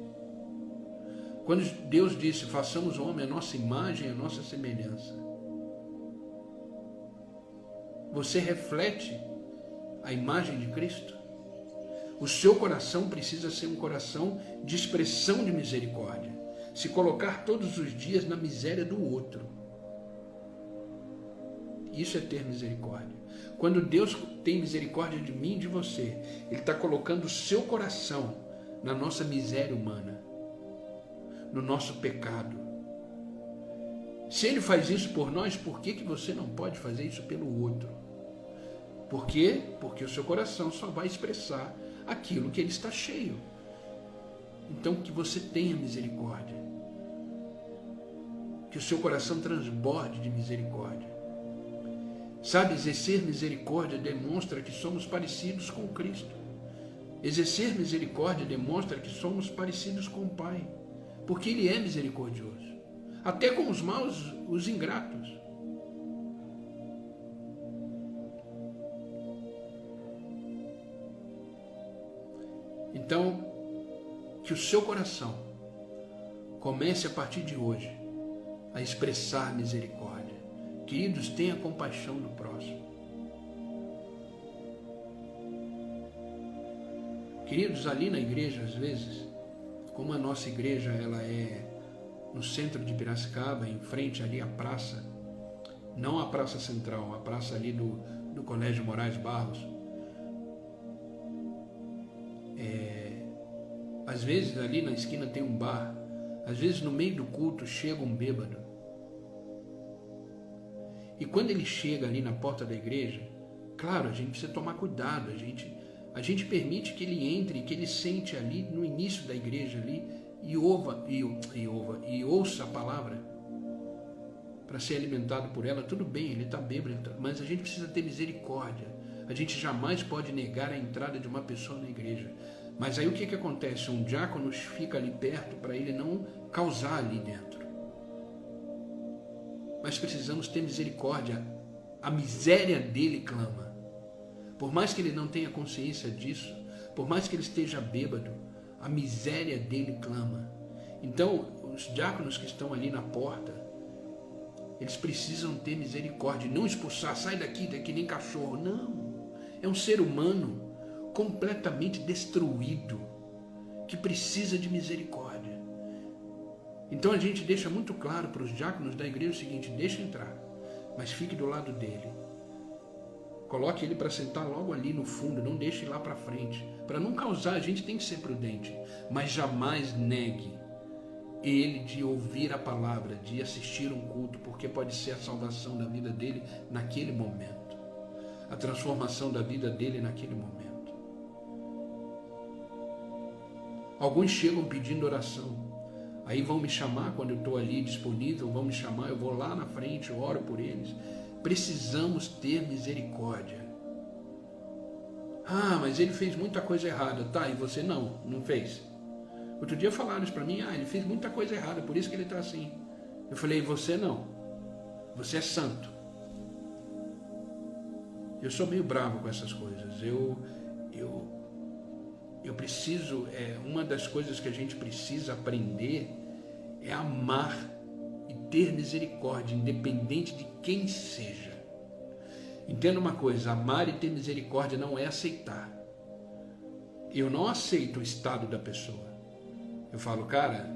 Quando Deus disse, façamos o homem a nossa imagem, a nossa semelhança, você reflete a imagem de Cristo? O seu coração precisa ser um coração de expressão de misericórdia. Se colocar todos os dias na miséria do outro. Isso é ter misericórdia. Quando Deus tem misericórdia de mim e de você, Ele está colocando o seu coração na nossa miséria humana, no nosso pecado. Se Ele faz isso por nós, por que você não pode fazer isso pelo outro? Por quê? Porque o seu coração só vai expressar aquilo que ele está cheio. Então, que você tenha misericórdia. Que o seu coração transborde de misericórdia. Sabe, exercer misericórdia demonstra que somos parecidos com Cristo. Exercer misericórdia demonstra que somos parecidos com o Pai. Porque Ele é misericordioso. Até com os maus, os ingratos. Então, que o seu coração comece a partir de hoje a expressar misericórdia. Queridos, tenha compaixão do próximo. Queridos, ali na igreja, às vezes, como a nossa igreja ela é no centro de Piracicaba, em frente ali à praça, não a praça central, a praça ali do Colégio Moraes Barros, às vezes ali na esquina tem um bar, às vezes no meio do culto chega um bêbado. E quando ele chega ali na porta da igreja, claro, a gente precisa tomar cuidado, a gente permite que ele entre, que ele sente ali no início da igreja ali e ouça a palavra para ser alimentado por ela. Tudo bem, ele está bêbado, mas a gente precisa ter misericórdia. A gente jamais pode negar a entrada de uma pessoa na igreja. Mas aí o que acontece? Um diácono fica ali perto para ele não causar ali dentro. Mas precisamos ter misericórdia. A miséria dele clama. Por mais que ele não tenha consciência disso, por mais que ele esteja bêbado, a miséria dele clama. Então, os diáconos que estão ali na porta, eles precisam ter misericórdia, não expulsar, sai daqui nem cachorro. Não, é um ser humano completamente destruído, que precisa de misericórdia. Então a gente deixa muito claro para os diáconos da igreja o seguinte: deixa entrar, mas fique do lado dele. Coloque ele para sentar logo ali no fundo, não deixe lá para frente. Para não causar, a gente tem que ser prudente, mas jamais negue ele de ouvir a palavra, de assistir um culto, porque pode ser a salvação da vida dele naquele momento, a transformação da vida dele naquele momento. Alguns chegam pedindo oração, aí vão me chamar quando eu estou ali disponível, vão me chamar, eu vou lá na frente, eu oro por eles. Precisamos ter misericórdia. Ah, mas ele fez muita coisa errada. Tá, e você não fez? Outro dia falaram isso para mim, ele fez muita coisa errada, por isso que ele está assim. Eu falei, você não. Você é santo. Eu sou meio bravo com essas coisas. Eu preciso, uma das coisas que a gente precisa aprender é amar e ter misericórdia, independente de quem seja. Entenda uma coisa, amar e ter misericórdia não é aceitar. Eu não aceito o estado da pessoa. Eu falo, cara,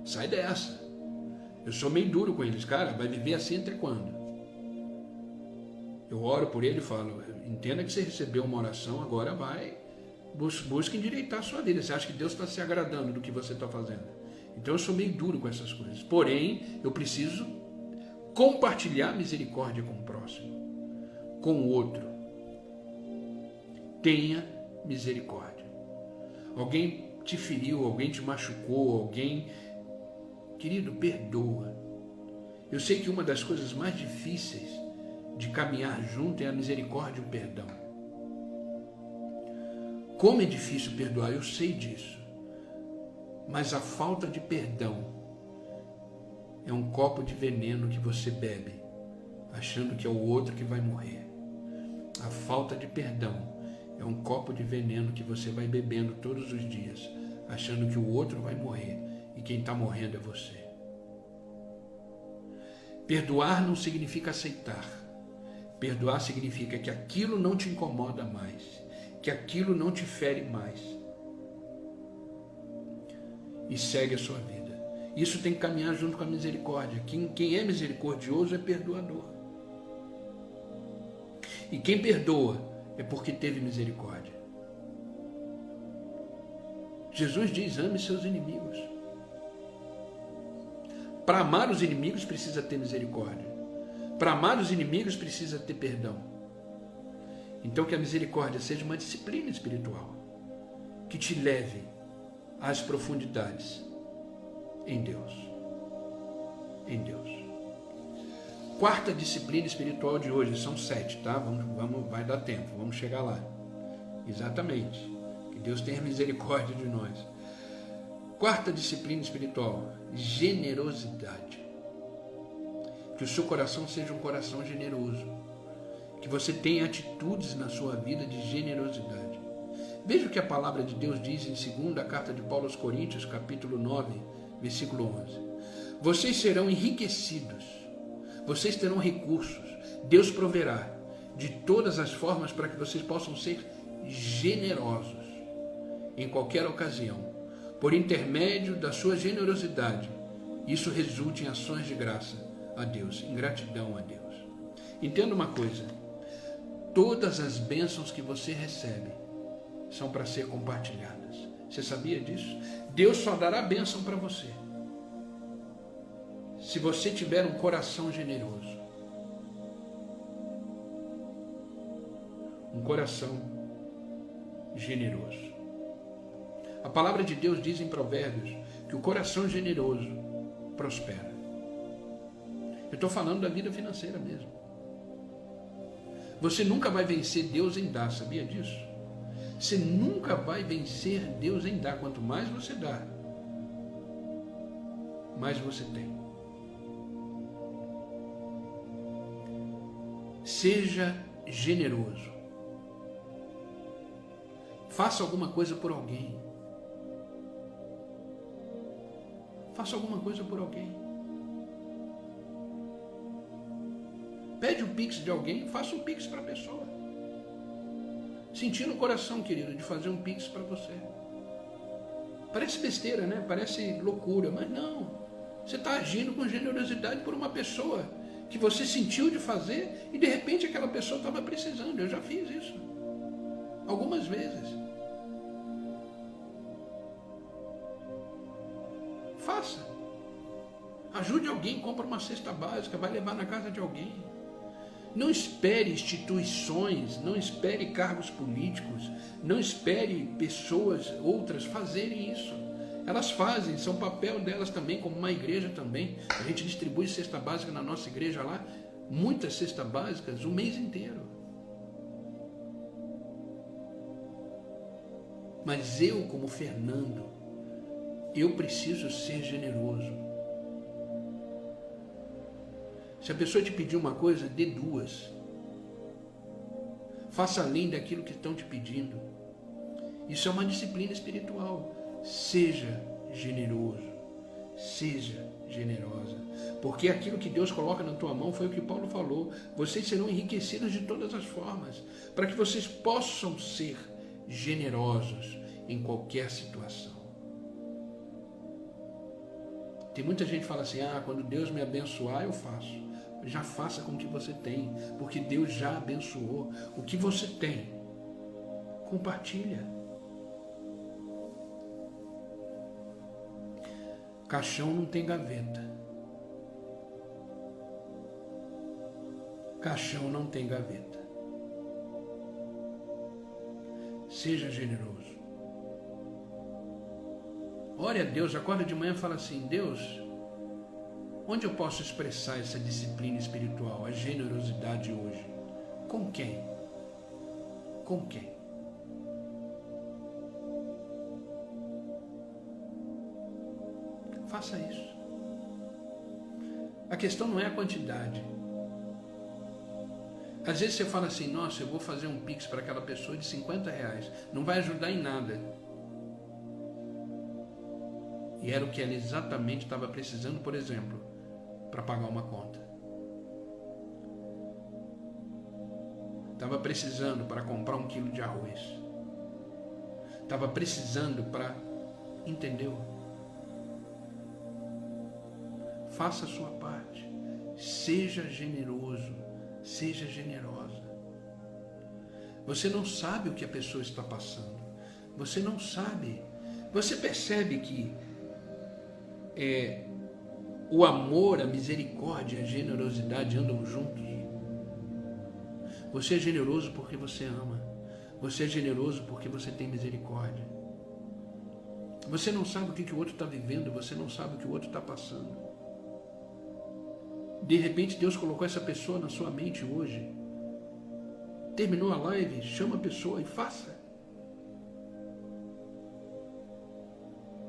sai dessa. Eu sou meio duro com eles, cara, vai viver assim até quando? Eu oro por ele e falo, entenda que você recebeu uma oração, agora vai, busca endireitar a sua vida. Você acha que Deus está se agradando do que você está fazendo? Então eu sou meio duro com essas coisas. Porém, eu preciso compartilhar misericórdia com o próximo, com o outro. Tenha misericórdia. Alguém te feriu, alguém te machucou, alguém... Querido, perdoa. Eu sei que uma das coisas mais difíceis de caminhar junto é a misericórdia e o perdão. Como é difícil perdoar, eu sei disso. Mas a falta de perdão é um copo de veneno que você bebe, achando que é o outro que vai morrer. A falta de perdão é um copo de veneno que você vai bebendo todos os dias, achando que o outro vai morrer e quem está morrendo é você. Perdoar não significa aceitar. Perdoar significa que aquilo não te incomoda mais, que aquilo não te fere mais. E segue a sua vida. Isso tem que caminhar junto com a misericórdia. Quem é misericordioso é perdoador. E quem perdoa é porque teve misericórdia. Jesus diz: ame seus inimigos. Para amar os inimigos precisa ter misericórdia. Para amar os inimigos precisa ter perdão. Então que a misericórdia seja uma disciplina espiritual que te leve às profundidades em Deus. Em Deus. Quarta disciplina espiritual de hoje, são 7, tá? Vai dar tempo, vamos chegar lá. Exatamente. Que Deus tenha misericórdia de nós. Quarta disciplina espiritual, generosidade. Que o seu coração seja um coração generoso. Que você tenha atitudes na sua vida de generosidade. Veja o que a palavra de Deus diz em 2ª carta de Paulo aos Coríntios, capítulo 9, versículo 11. Vocês serão enriquecidos, vocês terão recursos, Deus proverá de todas as formas para que vocês possam ser generosos em qualquer ocasião. Por intermédio da sua generosidade, isso resulte em ações de graça a Deus, em gratidão a Deus. Entenda uma coisa, todas as bênçãos que você recebe são para ser compartilhadas. Você sabia disso? Deus só dará bênção para você se você tiver um coração generoso. Um coração generoso. A palavra de Deus diz em Provérbios que o coração generoso prospera. Eu estou falando da vida financeira mesmo. Você nunca vai vencer Deus em dar, sabia disso? Você nunca vai vencer Deus em dar. Quanto mais você dá, mais você tem. Seja generoso. Faça alguma coisa por alguém. Faça alguma coisa por alguém. Pede um pix de alguém, faça um pix para a pessoa. Sentir no coração, querido, de fazer um pix para você. Parece besteira, né? Parece loucura, mas não. Você está agindo com generosidade por uma pessoa que você sentiu de fazer e de repente aquela pessoa estava precisando. Eu já fiz isso algumas vezes. Faça. Ajude alguém, compra uma cesta básica, vai levar na casa de alguém. Não espere instituições, não espere cargos políticos, não espere pessoas outras fazerem isso. Elas fazem, são papel delas também, como uma igreja também. A gente distribui cesta básica na nossa igreja lá, muitas cestas básicas, o mês inteiro. Mas eu, como Fernando, eu preciso ser generoso. Se a pessoa te pedir uma coisa, dê 2. Faça além daquilo que estão te pedindo. Isso é uma disciplina espiritual. Seja generoso. Seja generosa. Porque aquilo que Deus coloca na tua mão foi o que Paulo falou. Vocês serão enriquecidos de todas as formas, para que vocês possam ser generosos em qualquer situação. Tem muita gente que fala assim, quando Deus me abençoar, eu faço. Já faça com o que você tem, porque Deus já abençoou. O que você tem, compartilha. Caixão não tem gaveta. Caixão não tem gaveta. Seja generoso. Ore a Deus, acorda de manhã e fala assim, Deus, onde eu posso expressar essa disciplina espiritual, a generosidade hoje? Com quem? Com quem? Faça isso. A questão não é a quantidade. Às vezes você fala assim, nossa, eu vou fazer um pix para aquela pessoa de R$50. Não vai ajudar em nada. E era o que ela exatamente estava precisando, por exemplo, para pagar uma conta. Estava precisando para comprar 1 quilo de arroz. Estava precisando para... Entendeu? Faça a sua parte. Seja generoso. Seja generosa. Você não sabe o que a pessoa está passando. Você não sabe. Você percebe que o amor, a misericórdia e a generosidade andam juntos? Você é generoso porque você ama. Você é generoso porque você tem misericórdia. Você não sabe o que o outro está vivendo, você não sabe o que o outro está passando. De repente Deus colocou essa pessoa na sua mente hoje. Terminou a live, chama a pessoa e faça.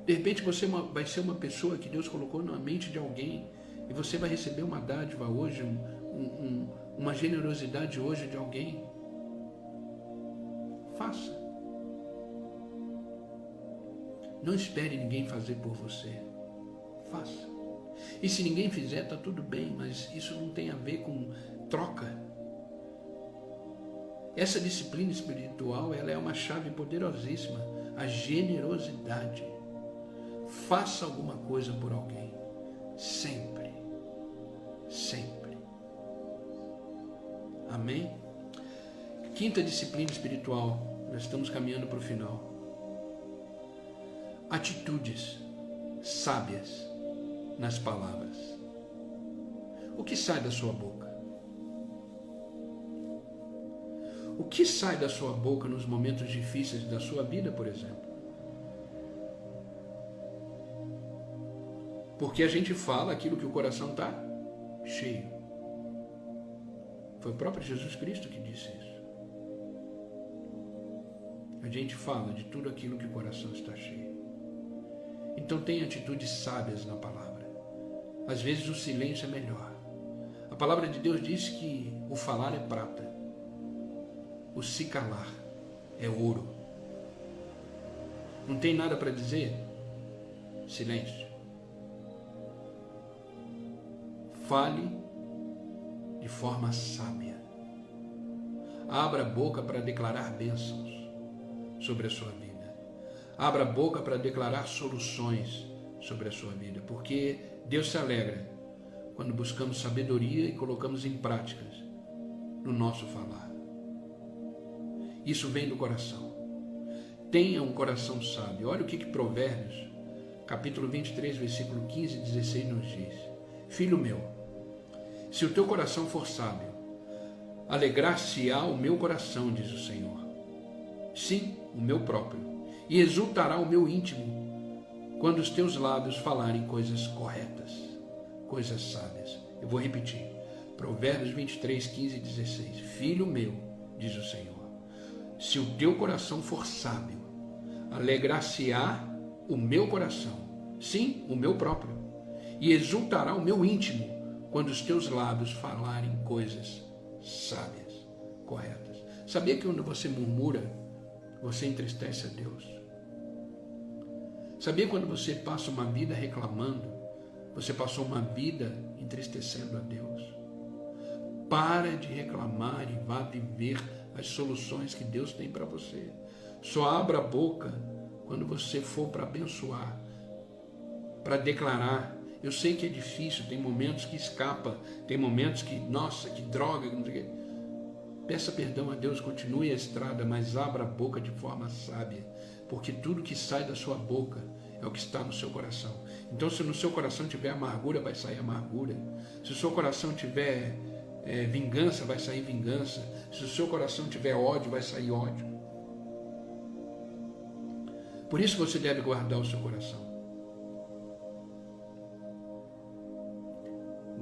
De repente você vai ser uma pessoa que Deus colocou na mente de alguém e você vai receber uma dádiva hoje, uma generosidade hoje de alguém. Faça. Não espere ninguém fazer por você. Faça. E se ninguém fizer, está tudo bem, mas isso não tem a ver com troca. Essa disciplina espiritual, ela é uma chave poderosíssima, a generosidade. Faça alguma coisa por alguém, sempre, sempre. Amém? Quinta disciplina espiritual, nós estamos caminhando para o final. Atitudes sábias nas palavras. O que sai da sua boca? O que sai da sua boca nos momentos difíceis da sua vida, por exemplo? Porque a gente fala aquilo que o coração está cheio. Foi o próprio Jesus Cristo que disse isso. A gente fala de tudo aquilo que o coração está cheio. Então tem atitudes sábias na palavra. Às vezes o silêncio é melhor. A palavra de Deus diz que o falar é prata, o se calar é ouro. Não tem nada para dizer? Silêncio. Fale de forma sábia. Abra a boca para declarar bênçãos sobre a sua vida. Abra a boca para declarar soluções sobre a sua vida, porque Deus se alegra quando buscamos sabedoria e colocamos em práticas no nosso falar. Isso vem do coração. Tenha um coração sábio. Olha o que Provérbios, capítulo 23, versículo 15 e 16 nos diz. Filho meu, se o teu coração for sábio, alegrar-se-á o meu coração, diz o Senhor. Sim, o meu próprio. E exultará o meu íntimo, quando os teus lábios falarem coisas corretas, coisas sábias. Eu vou repetir. Provérbios 23, 15 e 16. Filho meu, diz o Senhor, se o teu coração for sábio, alegrar-se-á o meu coração, sim, o meu próprio, e exultará o meu íntimo, quando os teus lábios falarem coisas sábias, corretas. Sabia que quando você murmura, você entristece a Deus? Sabia que quando você passa uma vida reclamando, você passou uma vida entristecendo a Deus? Para de reclamar e vá viver as soluções que Deus tem para você. Só abra a boca quando você for para abençoar, para declarar. Eu sei que é difícil, tem momentos que escapa, tem momentos que, nossa, que droga, não sei o quê. Peça perdão a Deus, continue a estrada, mas abra a boca de forma sábia, porque tudo que sai da sua boca é o que está no seu coração. Então, se no seu coração tiver amargura, vai sair amargura. Se o seu coração tiver vingança, vai sair vingança. Se o seu coração tiver ódio, vai sair ódio. Por isso você deve guardar o seu coração.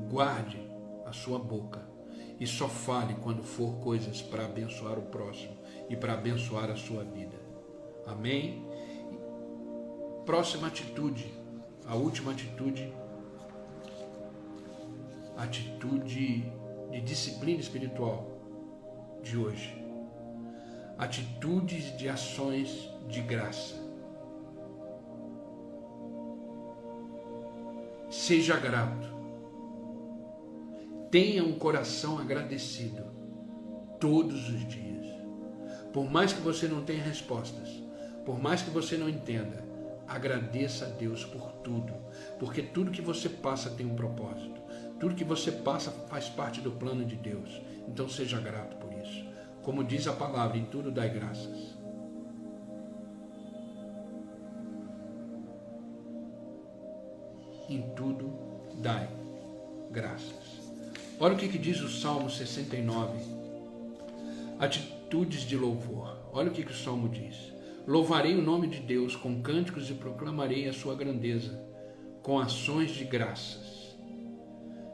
Guarde a sua boca e só fale quando for coisas para abençoar o próximo e para abençoar a sua vida. Amém? Próxima atitude, a última atitude, atitude de disciplina espiritual de hoje. Atitudes de ações de graça. Seja grato. Tenha um coração agradecido todos os dias. Por mais que você não tenha respostas, por mais que você não entenda, agradeça a Deus por tudo, porque tudo que você passa tem um propósito. Tudo que você passa faz parte do plano de Deus. Então seja grato por isso. Como diz a palavra, em tudo dai graças. Em tudo dai graças. Olha o que diz o Salmo 69. Atitudes de louvor. Olha o que o Salmo diz. Louvarei o nome de Deus com cânticos e proclamarei a sua grandeza com ações de graças.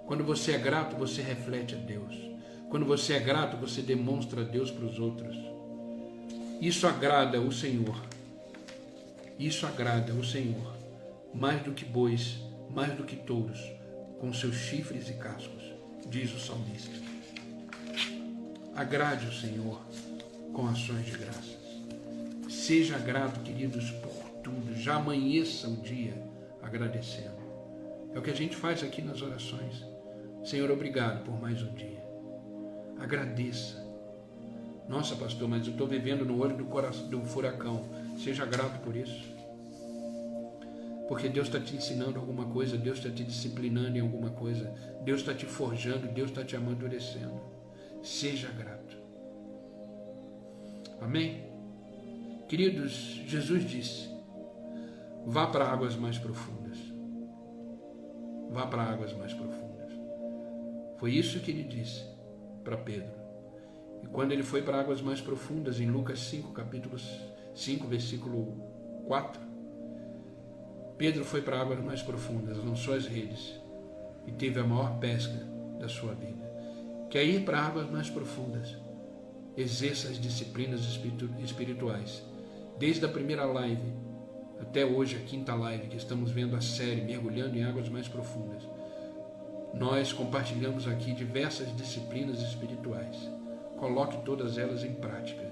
Quando você é grato, você reflete a Deus. Quando você é grato, você demonstra a Deus para os outros. Isso agrada o Senhor. Isso agrada o Senhor. Mais do que bois, mais do que touros, com seus chifres e cascos, diz o salmista. Agrade o Senhor com ações de graças. Seja grato, queridos, por tudo. Já amanheça o dia agradecendo. É o que a gente faz aqui nas orações. Senhor, obrigado por mais um dia. Agradeça. Nossa, pastor, mas eu estou vivendo no olho do furacão. Seja grato por isso. Porque Deus está te ensinando alguma coisa, Deus está te disciplinando em alguma coisa, Deus está te forjando, Deus está te amadurecendo. Seja grato. Amém? Queridos, Jesus disse, vá para águas mais profundas. Vá para águas mais profundas. Foi isso que ele disse para Pedro. E quando ele foi para águas mais profundas, em Lucas 5, capítulo 5, versículo 4, Pedro foi para águas mais profundas, lançou as redes e teve a maior pesca da sua vida. Quer ir para águas mais profundas? Exerça as disciplinas espirituais. Desde a primeira live até hoje, a quinta live, que estamos vendo a série Mergulhando em Águas Mais Profundas, nós compartilhamos aqui diversas disciplinas espirituais. Coloque todas elas em prática,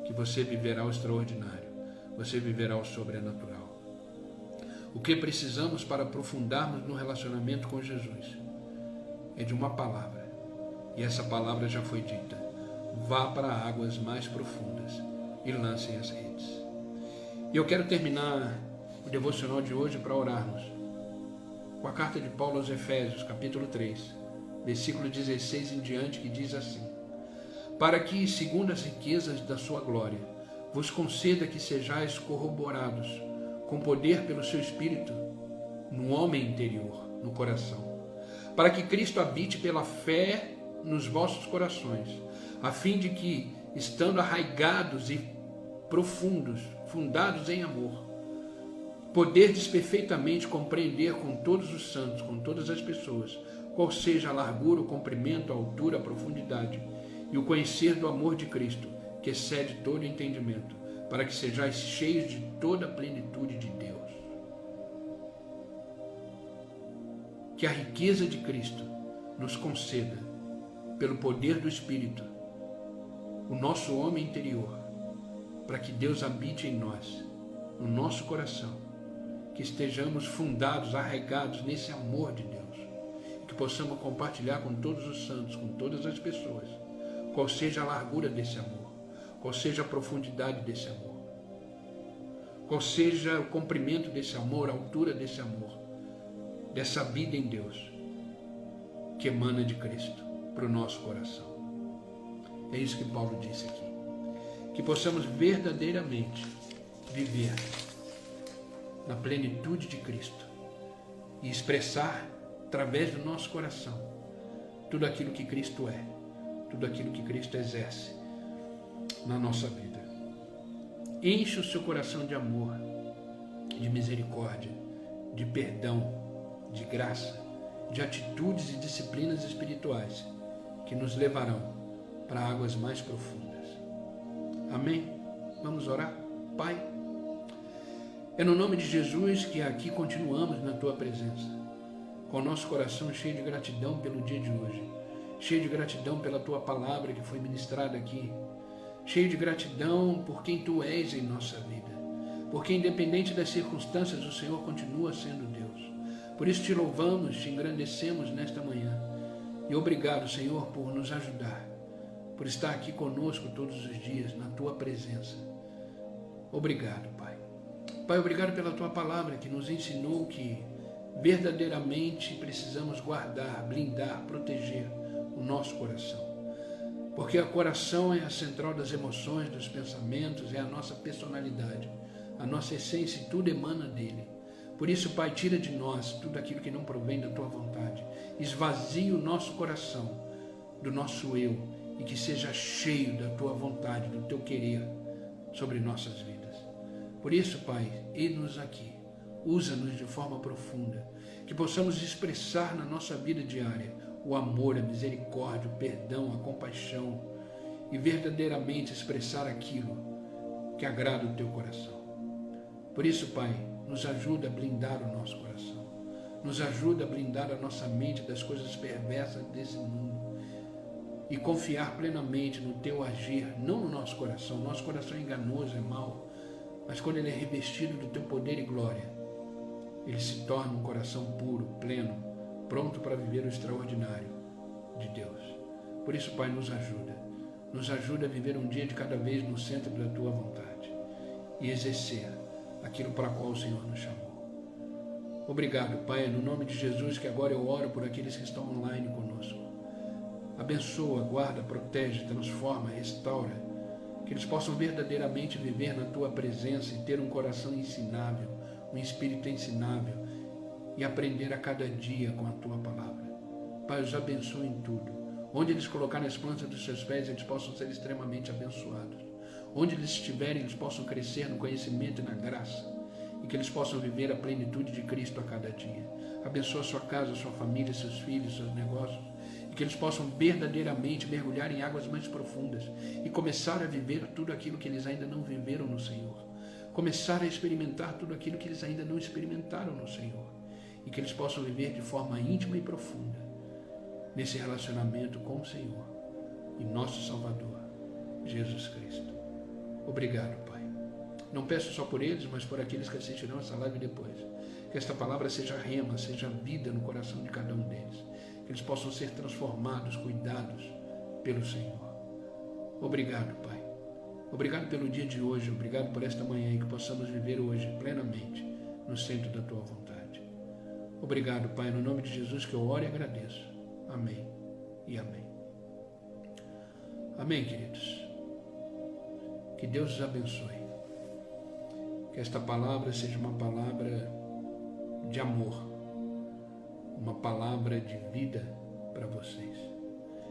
que você viverá o extraordinário, você viverá o sobrenatural. O que precisamos para aprofundarmos no relacionamento com Jesus é de uma palavra, e essa palavra já foi dita: vá para águas mais profundas e lancem as redes. E eu quero terminar o devocional de hoje para orarmos com a carta de Paulo aos Efésios, capítulo 3, versículo 16 em diante, que diz assim: para que, segundo as riquezas da sua glória, vos conceda que sejais corroborados com poder pelo seu Espírito no homem interior, no coração, para que Cristo habite pela fé nos vossos corações, a fim de que, estando arraigados e profundos, fundados em amor, poderdes perfeitamente compreender com todos os santos, com todas as pessoas, qual seja a largura, o comprimento, a altura, a profundidade, e o conhecer do amor de Cristo, que excede todo entendimento, para que sejais cheios de toda a plenitude de Deus. Que a riqueza de Cristo nos conceda, pelo poder do Espírito, o nosso homem interior, para que Deus habite em nós, no nosso coração, que estejamos fundados, arraigados nesse amor de Deus, que possamos compartilhar com todos os santos, com todas as pessoas, qual seja a largura desse amor, qual seja a profundidade desse amor, qual seja o comprimento desse amor, a altura desse amor, dessa vida em Deus, que emana de Cristo para o nosso coração. É isso que Paulo disse aqui. Que possamos verdadeiramente viver na plenitude de Cristo e expressar, através do nosso coração, tudo aquilo que Cristo é, tudo aquilo que Cristo exerce na nossa vida. Enche o seu coração de amor, de misericórdia, de perdão, de graça, de atitudes e disciplinas espirituais que nos levarão para águas mais profundas. Amém? Vamos orar? Pai, é no nome de Jesus que aqui continuamos na Tua presença, com o nosso coração cheio de gratidão pelo dia de hoje, cheio de gratidão pela Tua palavra que foi ministrada aqui, cheio de gratidão por quem Tu és em nossa vida, porque independente das circunstâncias o Senhor continua sendo Deus. Por isso te louvamos, te engrandecemos nesta manhã, e obrigado, Senhor, por nos ajudar, por estar aqui conosco todos os dias, na Tua presença. Obrigado, Pai. Pai, obrigado pela Tua palavra que nos ensinou que verdadeiramente precisamos guardar, blindar, proteger o nosso coração. Porque o coração é a central das emoções, dos pensamentos, é a nossa personalidade, a nossa essência, e tudo emana dele. Por isso, Pai, tira de nós tudo aquilo que não provém da tua vontade. Esvazia o nosso coração do nosso eu e que seja cheio da tua vontade, do teu querer sobre nossas vidas. Por isso, Pai, eis-nos aqui. Usa-nos de forma profunda, que possamos expressar na nossa vida diária o amor, a misericórdia, o perdão, a compaixão e verdadeiramente expressar aquilo que agrada o teu coração. Por isso, Pai, nos ajuda a blindar o nosso coração, nos ajuda a blindar a nossa mente das coisas perversas desse mundo e confiar plenamente no teu agir, não no nosso coração. Nosso coração é enganoso, é mau, mas quando ele é revestido do teu poder e glória, ele se torna um coração puro, pleno, pronto para viver o extraordinário de Deus. Por isso, Pai, nos ajuda a viver um dia de cada vez no centro da tua vontade e exercer aquilo para o qual o Senhor nos chamou. Obrigado, Pai, no nome de Jesus, que agora eu oro por aqueles que estão online conosco. Abençoa, guarda, protege, transforma, restaura, que eles possam verdadeiramente viver na tua presença e ter um coração ensinável, um espírito ensinável e aprender a cada dia com a tua palavra. Pai, os abençoe em tudo. Onde eles colocarem as plantas dos seus pés, eles possam ser extremamente abençoados. Onde eles estiverem, eles possam crescer no conhecimento e na graça, e que eles possam viver a plenitude de Cristo a cada dia. Abençoa a sua casa, a sua família, seus filhos, seus negócios, e que eles possam verdadeiramente mergulhar em águas mais profundas e começar a viver tudo aquilo que eles ainda não viveram no Senhor. Começar a experimentar tudo aquilo que eles ainda não experimentaram no Senhor, e que eles possam viver de forma íntima e profunda nesse relacionamento com o Senhor e nosso Salvador, Jesus Cristo. Obrigado, Pai. Não peço só por eles, mas por aqueles que assistirão essa live depois. Que esta palavra seja rema, seja vida no coração de cada um deles. Que eles possam ser transformados, cuidados pelo Senhor. Obrigado, Pai. Obrigado pelo dia de hoje, obrigado por esta manhã e que possamos viver hoje plenamente no centro da tua vontade. Obrigado, Pai, no nome de Jesus que eu oro e agradeço. Amém e amém. Amém, queridos. Que Deus os abençoe. Que esta palavra seja uma palavra de amor, uma palavra de vida para vocês.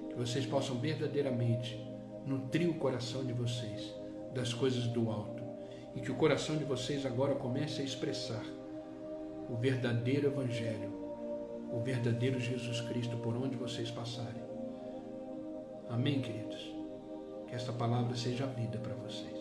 Que vocês possam verdadeiramente nutrir o coração de vocês das coisas do alto e que o coração de vocês agora comece a expressar o verdadeiro Evangelho, o verdadeiro Jesus Cristo por onde vocês passarem. Amém, queridos? Que esta palavra seja vida para vocês.